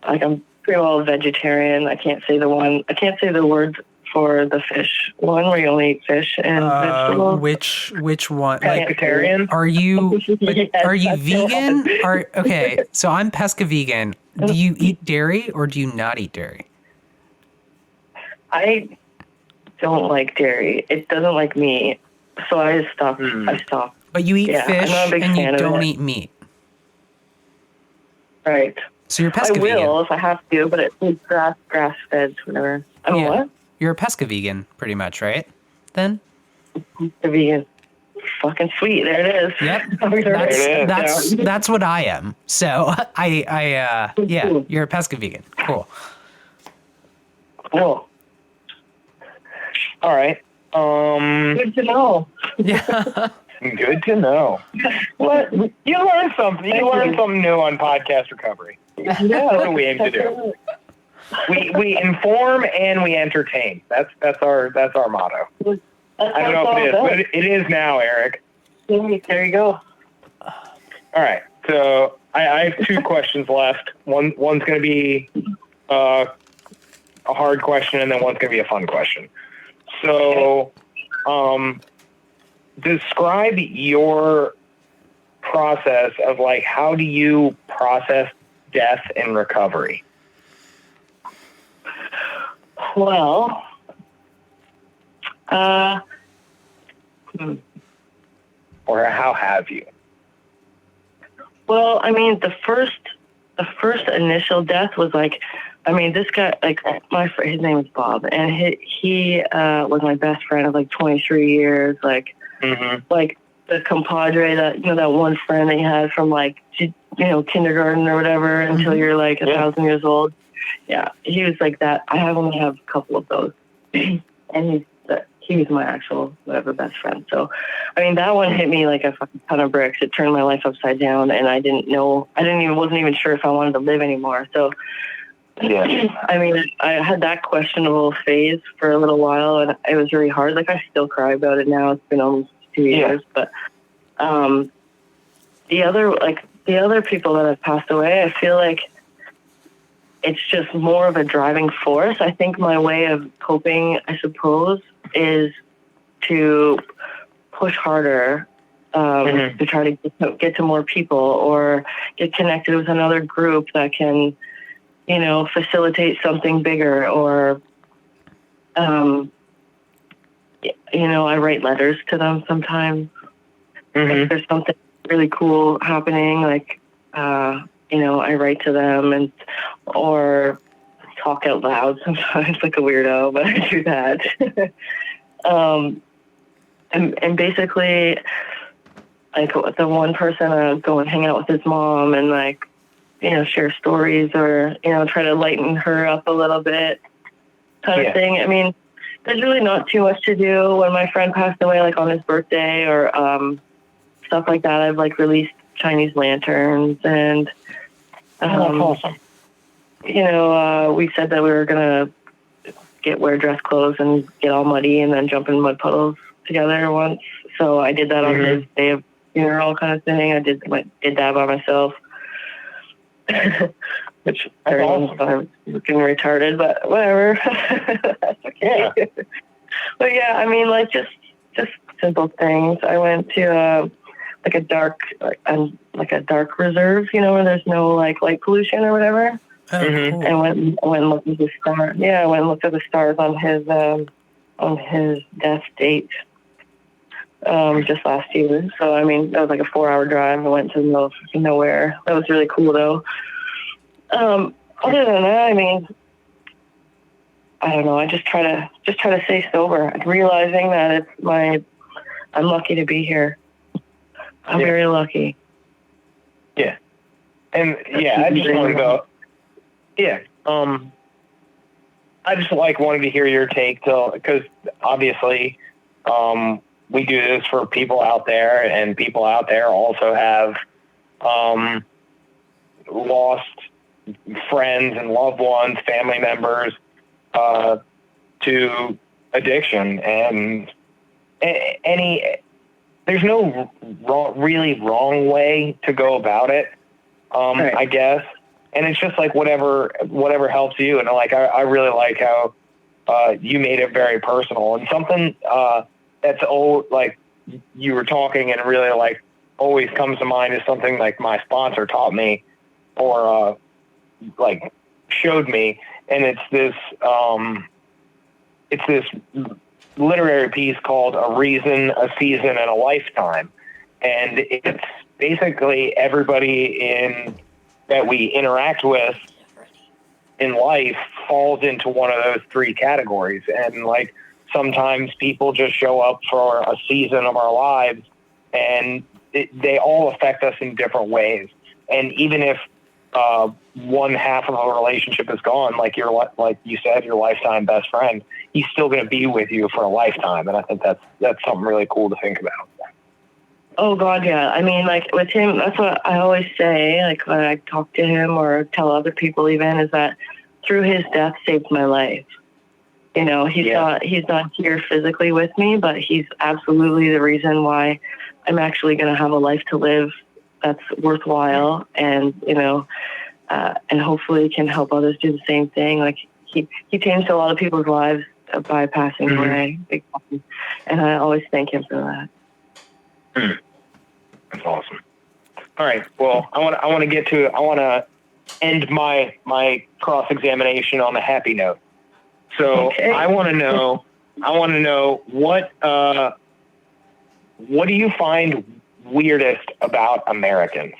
Like I'm pretty well vegetarian. I can't say the words for the fish one where you only eat fish and vegetables. Which one? Pescatarian? Are you Yes, are you vegan? Okay, so I'm pesca vegan. Do you eat dairy or do you not eat dairy? I don't like dairy. It doesn't like me, so I just stopped. I stopped. But you eat fish and you don't eat meat. Right. So you're a pesca vegan. I will if I have to, but it's grass fed, whatever. What? You're a pesca vegan, pretty much, right? Then? A vegan. Fucking sweet. There it is. Yep. That's what I am. So you're a pesca vegan. Cool. Cool. All right. Good to know. Yeah. Good to know. What? You learned something. You learned something new on podcast recovery. Yeah. That's what we aim to do. We inform and we entertain. That's our motto. I don't know if it is, but it is now, Eric. There you go. All right. So I have 2 questions left. One's going to be a hard question, and then one's going to be a fun question. So, describe your process of like, how do you process death in recovery? Well, or how have you? Well, I mean, the first initial death was like I mean, this guy, like, his name is Bob, and he was my best friend of like 23 years. Like, like the compadre that, you know, that one friend that you had from like, you know, kindergarten or whatever until you're like 1,000 years old. Yeah, he was like that. I only have a couple of those, and he was my actual whatever best friend. So, I mean, that one hit me like a fucking ton of bricks. It turned my life upside down, and wasn't even sure if I wanted to live anymore. So. Yeah. I mean, I had that questionable phase for a little while, and it was really hard. Like, I still cry about it now. It's been almost 2 years, but the other people that have passed away, I feel like it's just more of a driving force. I think my way of coping, I suppose, is to push harder, to try to get to more people or get connected with another group that can, you know, facilitate something bigger, or, you know, I write letters to them sometimes. If there's something really cool happening, like, you know, I write to them or talk out loud sometimes like a weirdo, but I do that. And basically, like, the one person I go and hang out with his mom and, like, you know, share stories or, you know, try to lighten her up a little bit kind of thing. I mean, there's really not too much to do. When my friend passed away, like on his birthday or stuff like that, I've like released Chinese lanterns and, awesome. You know, we said that we were going to wear dress clothes and get all muddy and then jump in mud puddles together once. So I did that on his day of funeral kind of thing. I did that by myself. Which I'm looking retarded, but whatever. That's okay. Yeah. But yeah, I mean, like just simple things. I went to like a dark reserve, you know, where there's no like light pollution or whatever. Oh, cool. And went and looked at the stars. Yeah, I went and looked at the stars on his death date. Just last year. So, I mean, that was like a 4-hour drive. I went to the middle of nowhere. That was really cool, though. Other than that, I mean, I don't know. I just try to stay sober, realizing that I'm lucky to be here. I'm very lucky. Yeah. And I just want to go. Yeah. I just wanted to hear your take, because obviously, we do this for people out there, and people out there also have lost friends and loved ones, family members to addiction, and there's no really wrong way to go about it, right. I guess, and it's just like whatever helps you, and like I really like how you made it very personal, and something that's old, like you were talking, and really like always comes to mind is something like my sponsor taught me or like showed me, and it's this literary piece called A Reason, a Season, and a Lifetime, and it's basically everybody that we interact with in life falls into one of those three categories, and like sometimes people just show up for a season of our lives, and they all affect us in different ways. And even if one half of a relationship is gone, like you said, your lifetime best friend, he's still going to be with you for a lifetime. And I think that's something really cool to think about. Oh God, yeah. I mean, like with him, that's what I always say. Like when I talk to him or tell other people, even, is that through his death saved my life. You know, he's not here physically with me, but he's absolutely the reason why I'm actually going to have a life to live that's worthwhile, and, you know, and hopefully can help others do the same thing. Like he changed a lot of people's lives by passing away, and I always thank him for that. That's awesome. All right. Well, I want to end my cross-examination on a happy note. So okay. I want to know what do you find weirdest about Americans,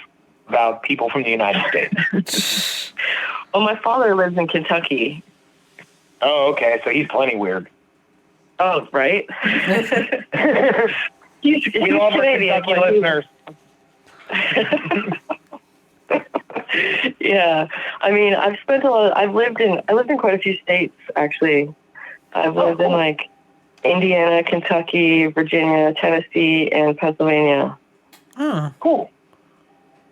about people from the United States? Well, my father lives in Kentucky. Oh, okay. So he's plenty weird. Oh, right. he's We love our Canadian, Kentucky but listeners. Yeah, I mean, I've lived in quite a few states actually. I've lived in like Indiana, Kentucky, Virginia, Tennessee, and Pennsylvania. Oh, Cool.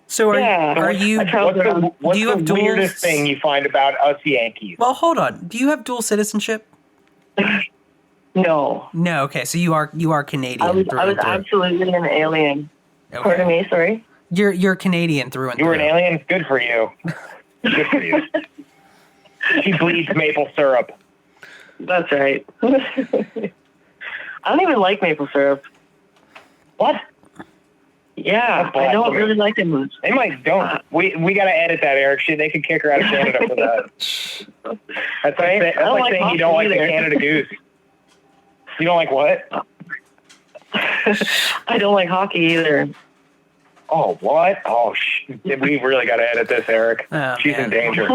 so Yeah. are you? I traveled around. What's Do you the have dual weirdest thing you find about us Yankees? Well, hold on. Do you have dual citizenship? No, No. Okay, so you are Canadian. I was through and through. absolutely an alien. Okay. Pardon me, sorry. You're Canadian through and You through. were an alien? Good for you. Good for you. She bleeds maple syrup. That's right. I don't even like maple syrup. What? Yeah, That's I don't blasphemy. really like it much. They might don't. We got to edit that, Eric. Shit, they could kick her out of Canada for that. That's like, Right? that's I don't like like saying you hockey don't like the either. Canada Goose. You don't like what? I don't like hockey either. Oh, what? Oh, we really got to edit this, Eric. Oh, She's man. in danger.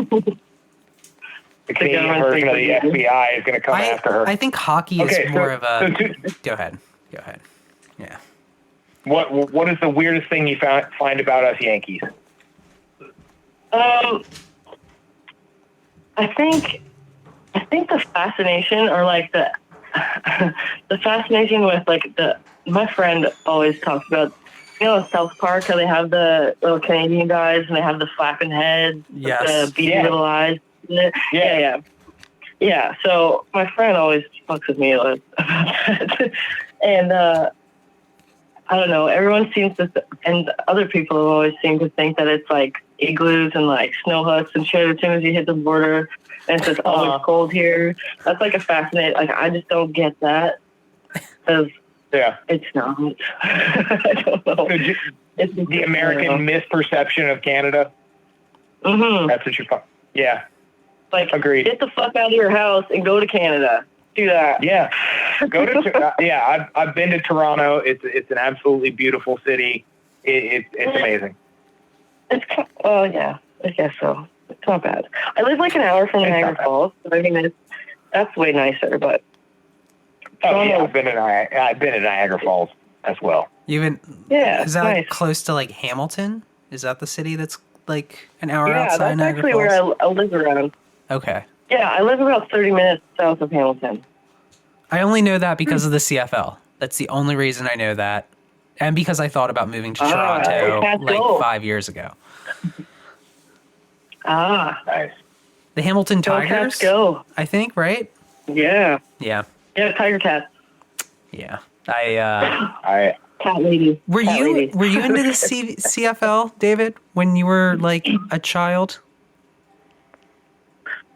The Canadian government version of the thinks we do. FBI is going to come after her. I think hockey is Okay, so- more of a. so Go ahead. Yeah. What is the weirdest thing you find about us Yankees? I think the fascination, or like the fascination with like my friend always talks about, in South Park, how they have the little Canadian guys and they have the flapping heads, Yes. with the beady Yeah. little eyes. Yeah. So my friend always fucks with me about that, and I don't know. Everyone seems to, and other people have always seemed to think that it's like igloos and like snow huts and shit as soon as you hit the border. And it's just, it's cold here. That's like a fascinating, like, I just don't get that. Because it's not. I don't know. So it's the American misperception of Canada. Mm-hmm. That's what you find. Yeah. Like, Agreed. Get the fuck out of your house and go to Canada. Do that. Yeah. Go to I've been to Toronto. It's an absolutely beautiful city. It's amazing. Yeah, I guess so. It's not bad. I live like an hour from Niagara Falls. So I mean, that's way nicer. But yeah, I've been to Niagara Falls as well. Even yeah, is that nice. close to like Hamilton? Is that the city that's like an hour Yeah, outside that's Niagara actually Falls? where I live around. Okay. Yeah, I live about 30 minutes south of Hamilton. I only know that because of the CFL. That's the only reason I know that. And because I thought about moving to Toronto Cats like go. 5 years ago. Nice. The Hamilton Go Tigers, Cats, go. I think, right? Yeah. Yeah. Yeah, Tiger Cat. Yeah. Cat lady. Were Cat you lady. into the CFL, David, when you were like a child?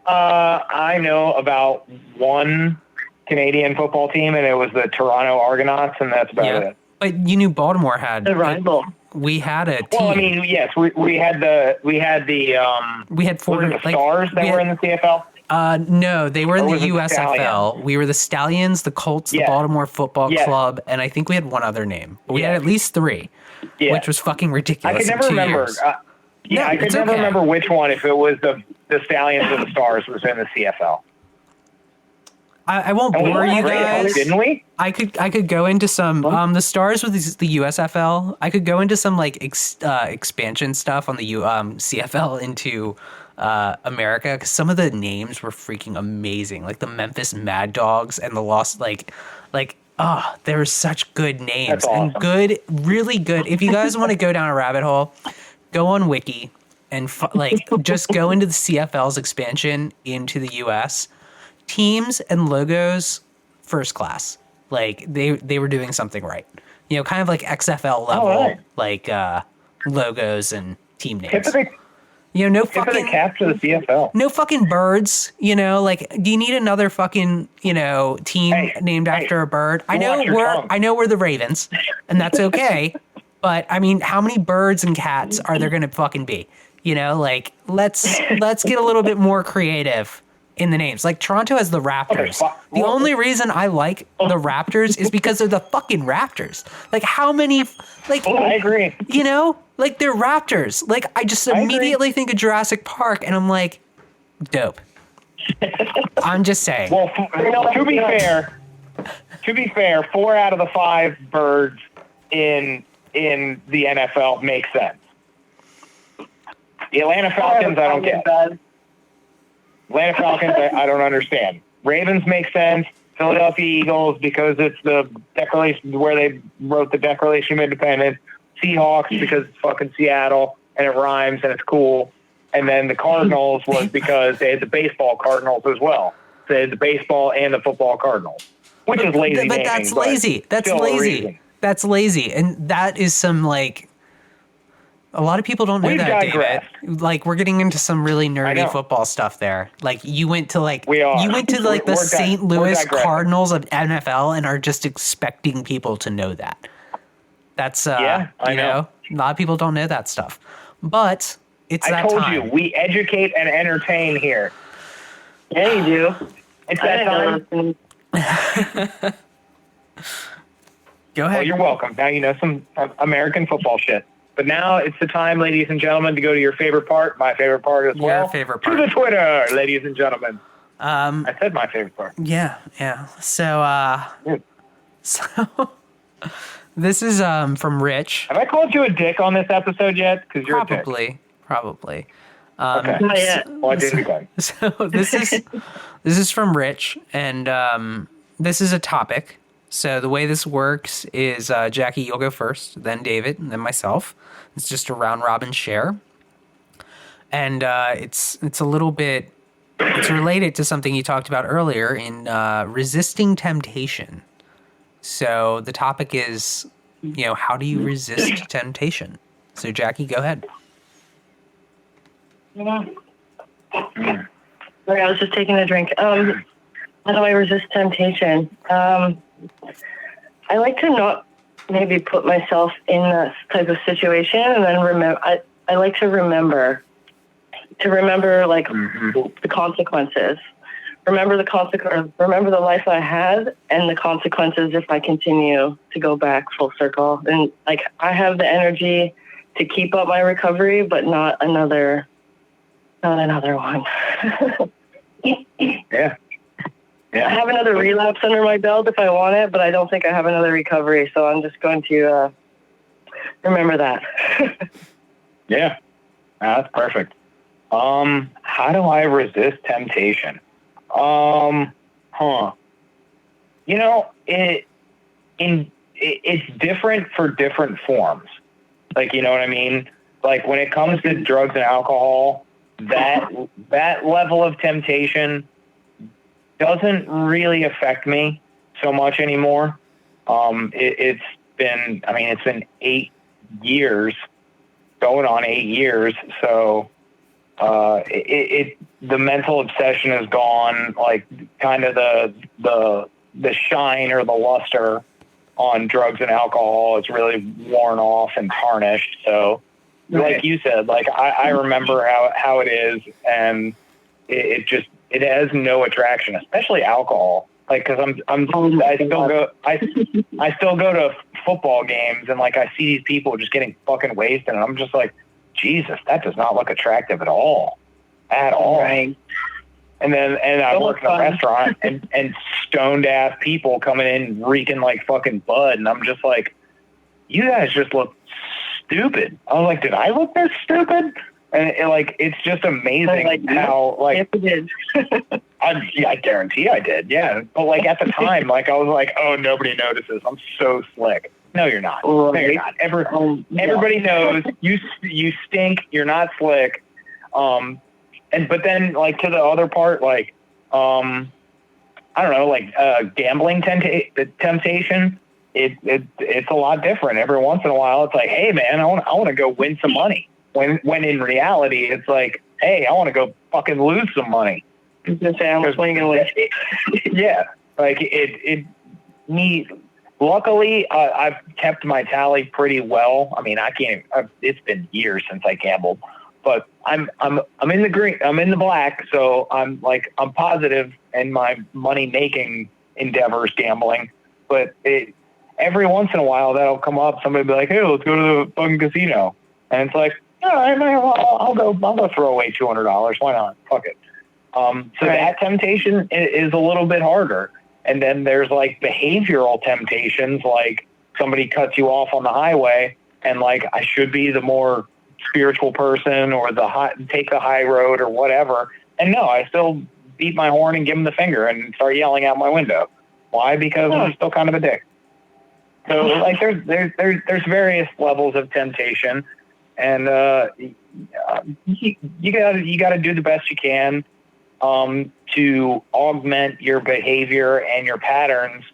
I know about one Canadian football team, and it was the Toronto Argonauts, and that's about it. But you knew Baltimore had The rival. We had a team. Well, I mean, yes, we had the we had four was it the Stars that were in the CFL. No, they were in Or the was it the USFL. Stallions? We were the Stallions, the Colts, the Baltimore Football Club, and I think we had one other name. But we had at least three, which was fucking ridiculous. I could never in 2 remember. years. I could never remember which one, if it was the Stallions or the Stars, was in the CFL. I won't bore you guys. Didn't we? I could go into some the Stars with the USFL. I could go into some like expansion stuff on the CFL into America, because some of the names were freaking amazing, like the Memphis Mad Dogs and the Lost there were such good names. That's awesome. And really good. If you guys want to go down a rabbit hole, go on Wiki and just go into the CFL's expansion into the US. Teams and logos, first class. Like they were doing something right. You know, kind of like XFL level, logos and team names. No fucking cap to the CFL. No fucking birds. Do you need another fucking team named after a bird? I know we're the Ravens, and that's okay. But I mean, how many birds and cats are there going to fucking be? Let's get a little bit more creative in the names. Like Toronto has the Raptors. The only reason I like the Raptors is because they're the fucking Raptors. Like how many I agree. they're Raptors. Like I just immediately think of Jurassic Park and I'm like, Dope. I'm just saying. Well, to be fair, 4 out of the 5 birds in the NFL make sense. The Atlanta Falcons, I don't get. Atlanta Falcons, I don't understand. Ravens make sense. Philadelphia Eagles, because it's the Declaration where they wrote the Declaration of Independence. Seahawks, because it's fucking Seattle and it rhymes and it's cool. And then the Cardinals was because they had the baseball Cardinals as well. So they had the baseball and the football Cardinals, which is lazy. But that's lazy. That's lazy. That's lazy. And that is some, like, a lot of people don't know We've that, digressed. David. Like, we're getting into some really nerdy football stuff there. Like, you went to, like, the St. Louis Cardinals of NFL and are just expecting people to know that. That's, I know. A lot of people don't know that stuff. But it's that time. I told you, we educate and entertain here. Yeah, you do. It's that time. Go ahead. Well, you're welcome. Now you know some American football shit. But now it's the time, ladies and gentlemen, to go to your favorite part, my favorite part as well. Your favorite part. To the Twitter, ladies and gentlemen. I said my favorite part. Yeah. So, this is from Rich. Have I called you a dick on this episode yet? Because you're probably. Okay. Not yet. Well, I did again. So this is from Rich, and this is a topic. So the way this works is, Jackie, you'll go first, then David, and then myself. It's just a round robin share, and it's a little bit. It's related to something you talked about earlier in resisting temptation. So the topic is, how do you resist temptation? So Jackie, go ahead. Sorry, I was just taking a drink. How do I resist temptation? I like to not maybe put myself in that type of situation, and then remember. I like to remember like the consequences. Remember the life I had and the consequences if I continue to go back full circle. And like I have the energy to keep up my recovery, but not another one. Yeah. I have another relapse under my belt if I want it, but I don't think I have another recovery. So I'm just going to remember that. Yeah, that's perfect. How do I resist temptation? It's different for different forms. Like, you know what I mean? Like when it comes to drugs and alcohol, that level of temptation doesn't really affect me so much anymore. It's been 8 years, going on 8 years. So, the mental obsession is gone, like kind of the shine or the luster on drugs and alcohol is really worn off and tarnished. So like you said, like I remember how it is, and it has no attraction, especially alcohol. Like, cause I still go to football games, and like I see these people just getting fucking wasted, and I'm just like, Jesus, that does not look attractive at all. Right. And I work in a restaurant and stoned ass people coming in reeking like fucking bud, and I'm just like, you guys just look stupid. I was like, did I look this stupid? And it's just amazing how like yes, you did. I guarantee I did, yeah. But like at the time, like I was like, oh, nobody notices. I'm so slick. No, you're not. No, you're not. Everybody knows you stink. You're not slick. But then like to the other part, like I don't know, like gambling temptation. It's a lot different. Every once in a while, it's like, hey man, I want to go win some money. When in reality, it's like, hey, I want to go fucking lose some money. I was gonna say, I'm swinging with yeah, like me. Luckily, I've kept my tally pretty well. I mean, it's been years since I gambled, but I'm in the green. I'm in the black, so I'm positive in my money making endeavors gambling. But every once in a while that'll come up. Somebody will be like, hey, let's go to the fucking casino, and it's like, all right, man, I'll go throw away $200. Why not? Fuck it. So that temptation is a little bit harder. And then there's like behavioral temptations, like somebody cuts you off on the highway and like I should be the more spiritual person or take the high road or whatever. And no, I still beat my horn and give them the finger and start yelling out my window. Why? Because I'm still kind of a dick. So like there's various levels of temptation, and you gotta do the best you can to augment your behavior and your patterns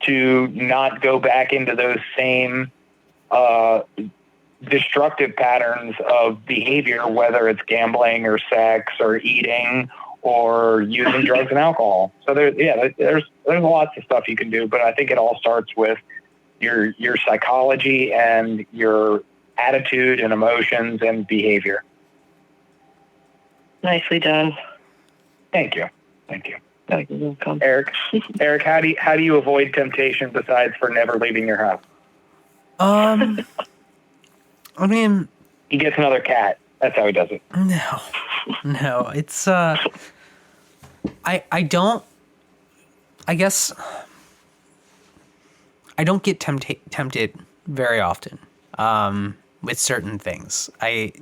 to not go back into those same destructive patterns of behavior, whether it's gambling or sex or eating or using drugs and alcohol. So there's lots of stuff you can do, but I think it all starts with your psychology and your attitude and emotions and behavior. Nicely done. Thank you. You're welcome. Eric, how do you avoid temptation besides for never leaving your house? I mean, he gets another cat. That's how he does it. No, it's, I guess I don't get tempted very often, with certain things. A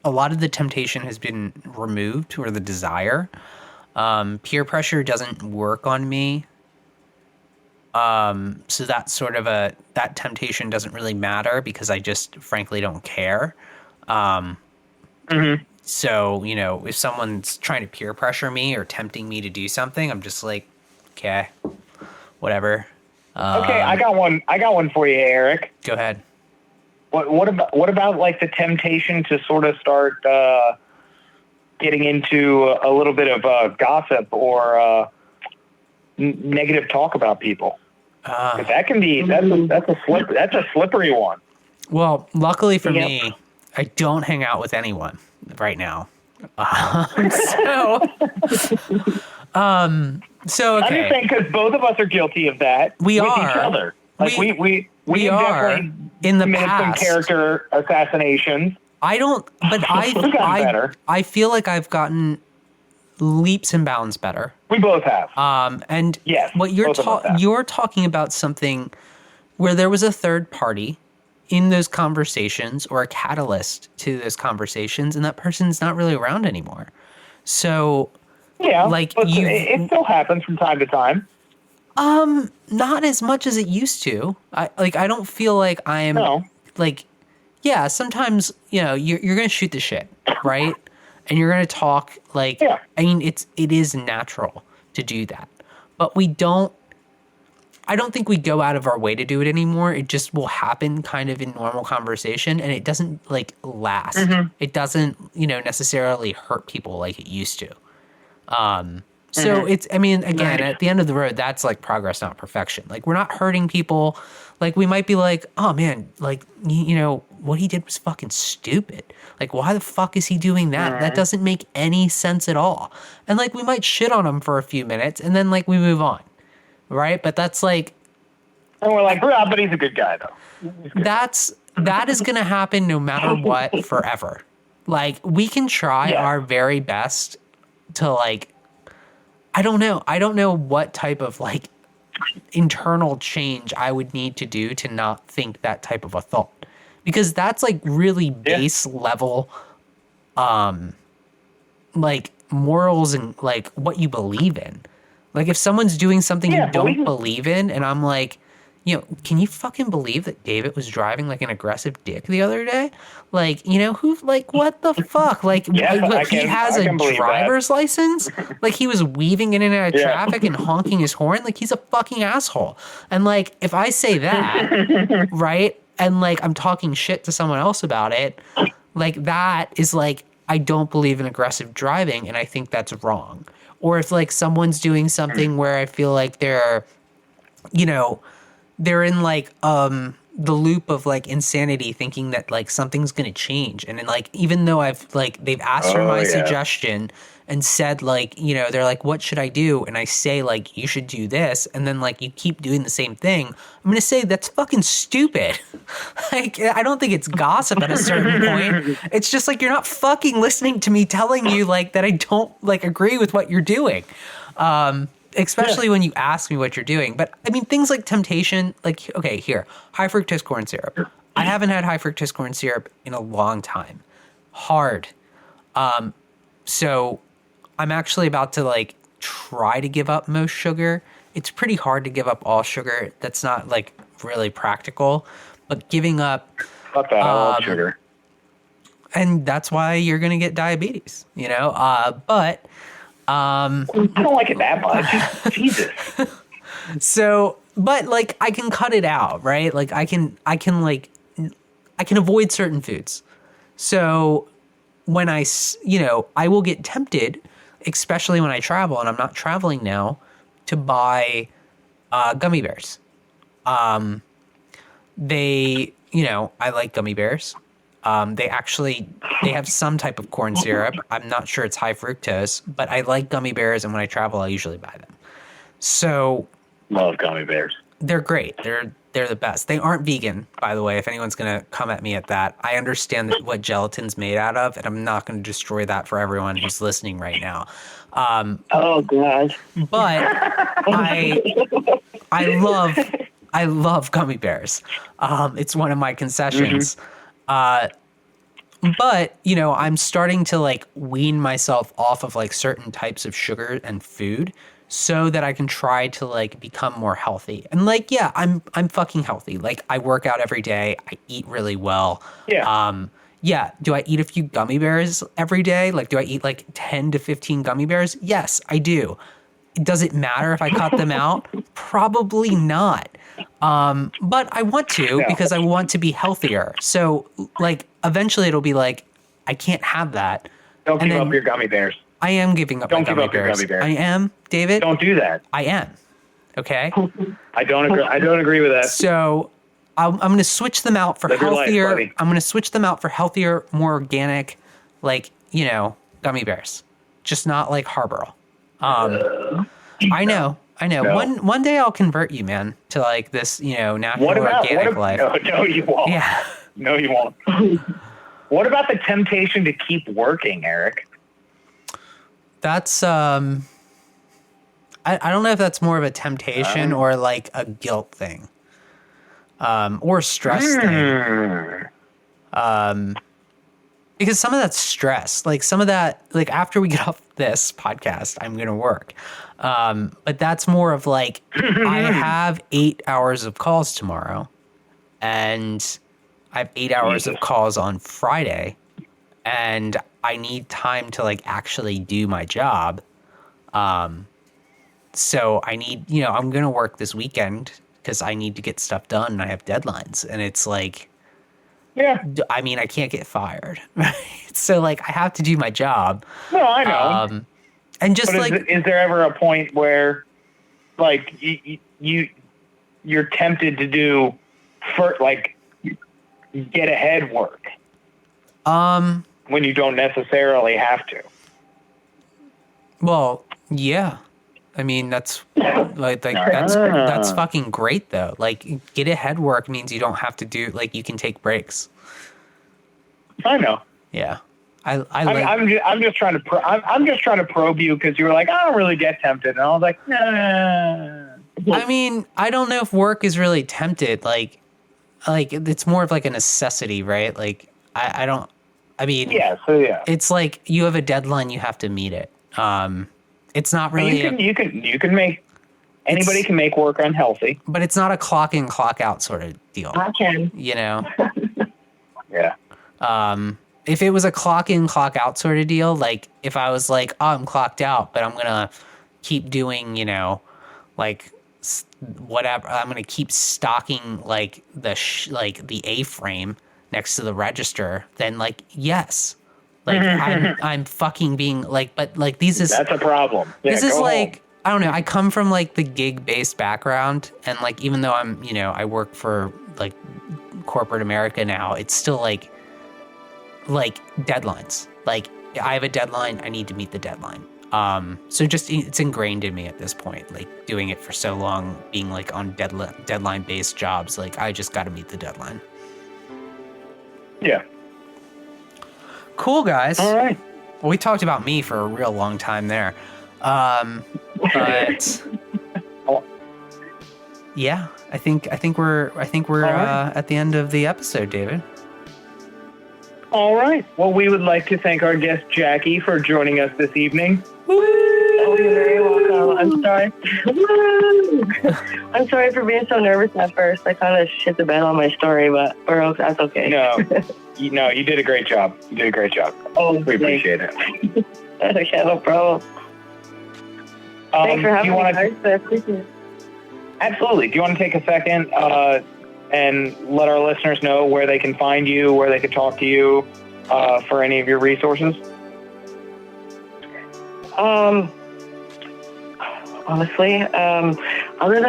lot of the temptation has been removed, or the desire. Peer pressure doesn't work on me. So that's sort of that temptation doesn't really matter because I just frankly don't care. So, if someone's trying to peer pressure me or tempting me to do something, I'm just like, okay, whatever. Okay, I got one for you, Eric. Go ahead. What about like the temptation to sort of start getting into a little bit of gossip or negative talk about people? 'Cause that can be that's a slippery one. Well, luckily for me, I don't hang out with anyone right now. So okay. I'm just saying because both of us are guilty of that. We with are. each other. Like we are definitely in the committed past. some character assassinations. I don't, but I feel like I've gotten leaps and bounds better. We both have. And yes, what you're talking about something where there was a third party in those conversations or a catalyst to those conversations, and that person's not really around anymore. So yeah, like but it still happens from time to time. Not as much as it used to. I don't feel like I am like, yeah, sometimes, you're going to shoot the shit, right? And you're going to talk like, I mean, it is natural to do that, but I don't think we go out of our way to do it anymore. It just will happen kind of in normal conversation, and it doesn't like last. It doesn't, necessarily hurt people like it used to. So it's, I mean, again, at the end of the road, that's like progress, not perfection. Like we're not hurting people. Like we might be like, oh man, like, what he did was fucking stupid. Like, why the fuck is he doing that? That doesn't make any sense at all. And like, we might shit on him for a few minutes and then like we move on. Right. But that's like, and we're like, but he's a good guy though. That is going to happen no matter what forever. Like we can try our very best to like, I don't know what type of like internal change I would need to do to not think that type of a thought, because that's like really base level, like morals and like what you believe in. Like if someone's doing something you don't believe in, and I'm like, can you fucking believe that David was driving like an aggressive dick the other day? Like, who, like, what the fuck? Like, he has a driver's license? Like, he was weaving in and out of traffic and honking his horn? Like, he's a fucking asshole. And, like, if I say that, right, and, like, I'm talking shit to someone else about it, like, that is, like, I don't believe in aggressive driving, and I think that's wrong. Or if, like, someone's doing something where I feel like they're in like the loop of like insanity, thinking that like something's gonna change. And then like, even though they've asked for my suggestion and said like, you know, they're like, what should I do? And I say like, you should do this. And then like, you keep doing the same thing. I'm gonna say that's fucking stupid. Like, I don't think it's gossip at a certain point. It's just like, you're not fucking listening to me telling you like that I don't like agree with what you're doing. Especially when you ask me what you're doing. But I mean, things like temptation, like, okay, here, high fructose corn syrup. I haven't had high fructose corn syrup in a long time. Hard. So I'm actually about to like try to give up most sugar. It's pretty hard to give up all sugar. That's not like really practical, but giving up. Fuck that, I love sugar. And that's why you're going to get diabetes, you know? But I don't like it that much. Jesus. So, but like I can cut it out, right? Like I can avoid certain foods. So when I will get tempted, especially when I travel, and I'm not traveling now, to buy gummy bears. I like gummy bears. They have some type of corn syrup. I'm not sure it's high fructose, but I like gummy bears, and when I travel, I usually buy them. So love gummy bears. They're great. They're the best. They aren't vegan, by the way, if anyone's going to come at me at that. I understand what gelatin's made out of, and I'm not going to destroy that for everyone who's listening right now. Oh God. But I love gummy bears. It's one of my concessions. But, you know, I'm starting to like wean myself off of like certain types of sugar and food so that I can try to like become more healthy. And like, yeah, I'm fucking healthy. Like I work out every day. I eat really well. Yeah. Yeah. Do I eat a few gummy bears every day? Like, do I eat like 10 to 15 gummy bears? Yes, I do. Does it matter if I cut them out? Probably not. But I want to because I want to be healthier. So like eventually it'll be like, I can't have that. Don't give up your gummy bears. I am giving up my gummy bears. I am, David. Don't do that. I am. Okay. I don't agree. I don't agree with that. So I'm going to switch them out for healthier. I'm going to switch them out for healthier, more organic, like, you know, gummy bears. Just not like Harborough. I know. No. One day I'll convert you, man, to like this, you know, natural organic life. No, you won't. Yeah. No, you won't. What about the temptation to keep working, Eric? That's I don't know if that's more of a temptation or like a guilt thing. Or a stress thing. Because some of that's stress. Like some of that, like after we get off this podcast, I'm going to work. But that's more of like, I have 8 hours of calls tomorrow and I have 8 hours of calls on Friday and I need time to like actually do my job. So I need, you know, I'm going to work this weekend because I need to get stuff done and I have deadlines and it's like, yeah. I mean, I can't get fired, right? So like, I have to do my job. No, I know. And just but like, is there ever a point where, like, you're tempted to do, get ahead work? When you don't necessarily have to. Well, yeah. I mean, that's that's fucking great though. Like get ahead work means you don't have to do like you can take breaks. I know. Yeah. I'm just trying to probe you because you were like, I don't really get tempted, and I was like, nah. I mean, I don't know if work is really tempted. Like it's more of like a necessity, right? Like I mean, yeah. So yeah, it's like you have a deadline, you have to meet it. It's not really. You can make anybody can make work unhealthy, but it's not a clock in, clock out sort of deal. I can. You know. Yeah. If it was a clock in, clock out sort of deal, like if I was like, oh, I'm clocked out, but I'm gonna keep doing, you know, like whatever. I'm gonna keep stocking like the A-frame next to the register. Then like like I'm fucking being like, but like these is that's a problem. Yeah, this is like I don't know. I come from like the gig-based background, and like even though I'm, I work for like corporate America now, it's still like deadlines. Like I have a deadline, I need to meet the deadline. So just it's ingrained in me at this point. Like doing it for so long, being like on deadline-based jobs, like I just got to meet the deadline. Yeah. Cool, guys. All right. Well, we talked about me for a real long time there. But yeah, I think we're right. at the end of the episode, David. All right. Well, we would like to thank our guest Jackie for joining us this evening. Oh, you're very welcome. I'm sorry. I'm sorry for being so nervous at first. I kind of shit the bed on my story, but that's okay. No, you did a great job. You did a great job. Oh, we appreciate it. Okay, no problem. Thanks for having me, guys. I appreciate it. Absolutely. Do you want to take a second and let our listeners know where they can find you, where they can talk to you for any of your resources? Honestly, other than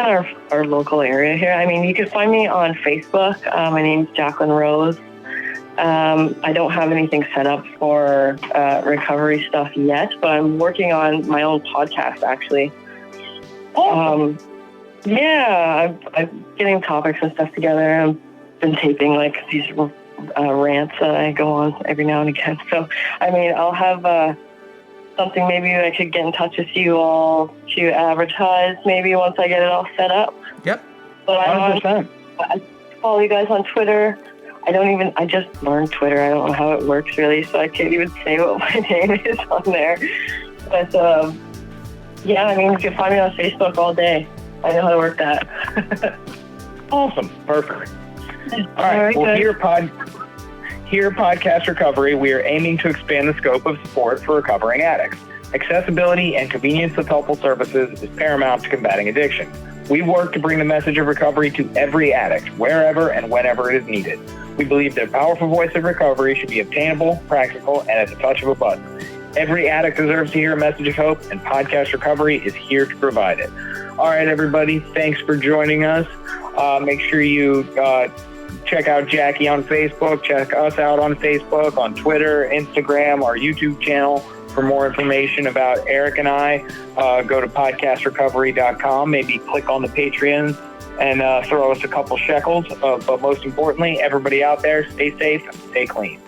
our local area here, I mean, you can find me on Facebook. My name's Jacqueline Rose. I don't have anything set up for recovery stuff yet, but I'm working on my own podcast, actually. Awesome. Yeah, I'm getting topics and stuff together. I've been taping like these rants that I go on every now and again. So, I mean, I'll have something maybe I could get in touch with you all to advertise maybe once I get it all set up. Yep. But I follow you guys on Twitter. I just learned Twitter. I don't know how it works really, so I can't even say what my name is on there. But yeah, I mean, you can find me on Facebook all day. I know how to work that. Awesome. Perfect. All right. Well, here at Podcast Recovery, we are aiming to expand the scope of support for recovering addicts. Accessibility and convenience of helpful services is paramount to combating addiction. We work to bring the message of recovery to every addict, wherever and whenever it is needed. We believe that a powerful voice of recovery should be obtainable, practical, and at the touch of a button. Every addict deserves to hear a message of hope, and Podcast Recovery is here to provide it. All right, everybody, thanks for joining us. Make sure you check out Jackie on Facebook, check us out on Facebook, on Twitter, Instagram, our YouTube channel. For more information about Eric and I, go to podcastrecovery.com. Maybe click on the Patreon and throw us a couple shekels. But most importantly, everybody out there, stay safe, stay clean.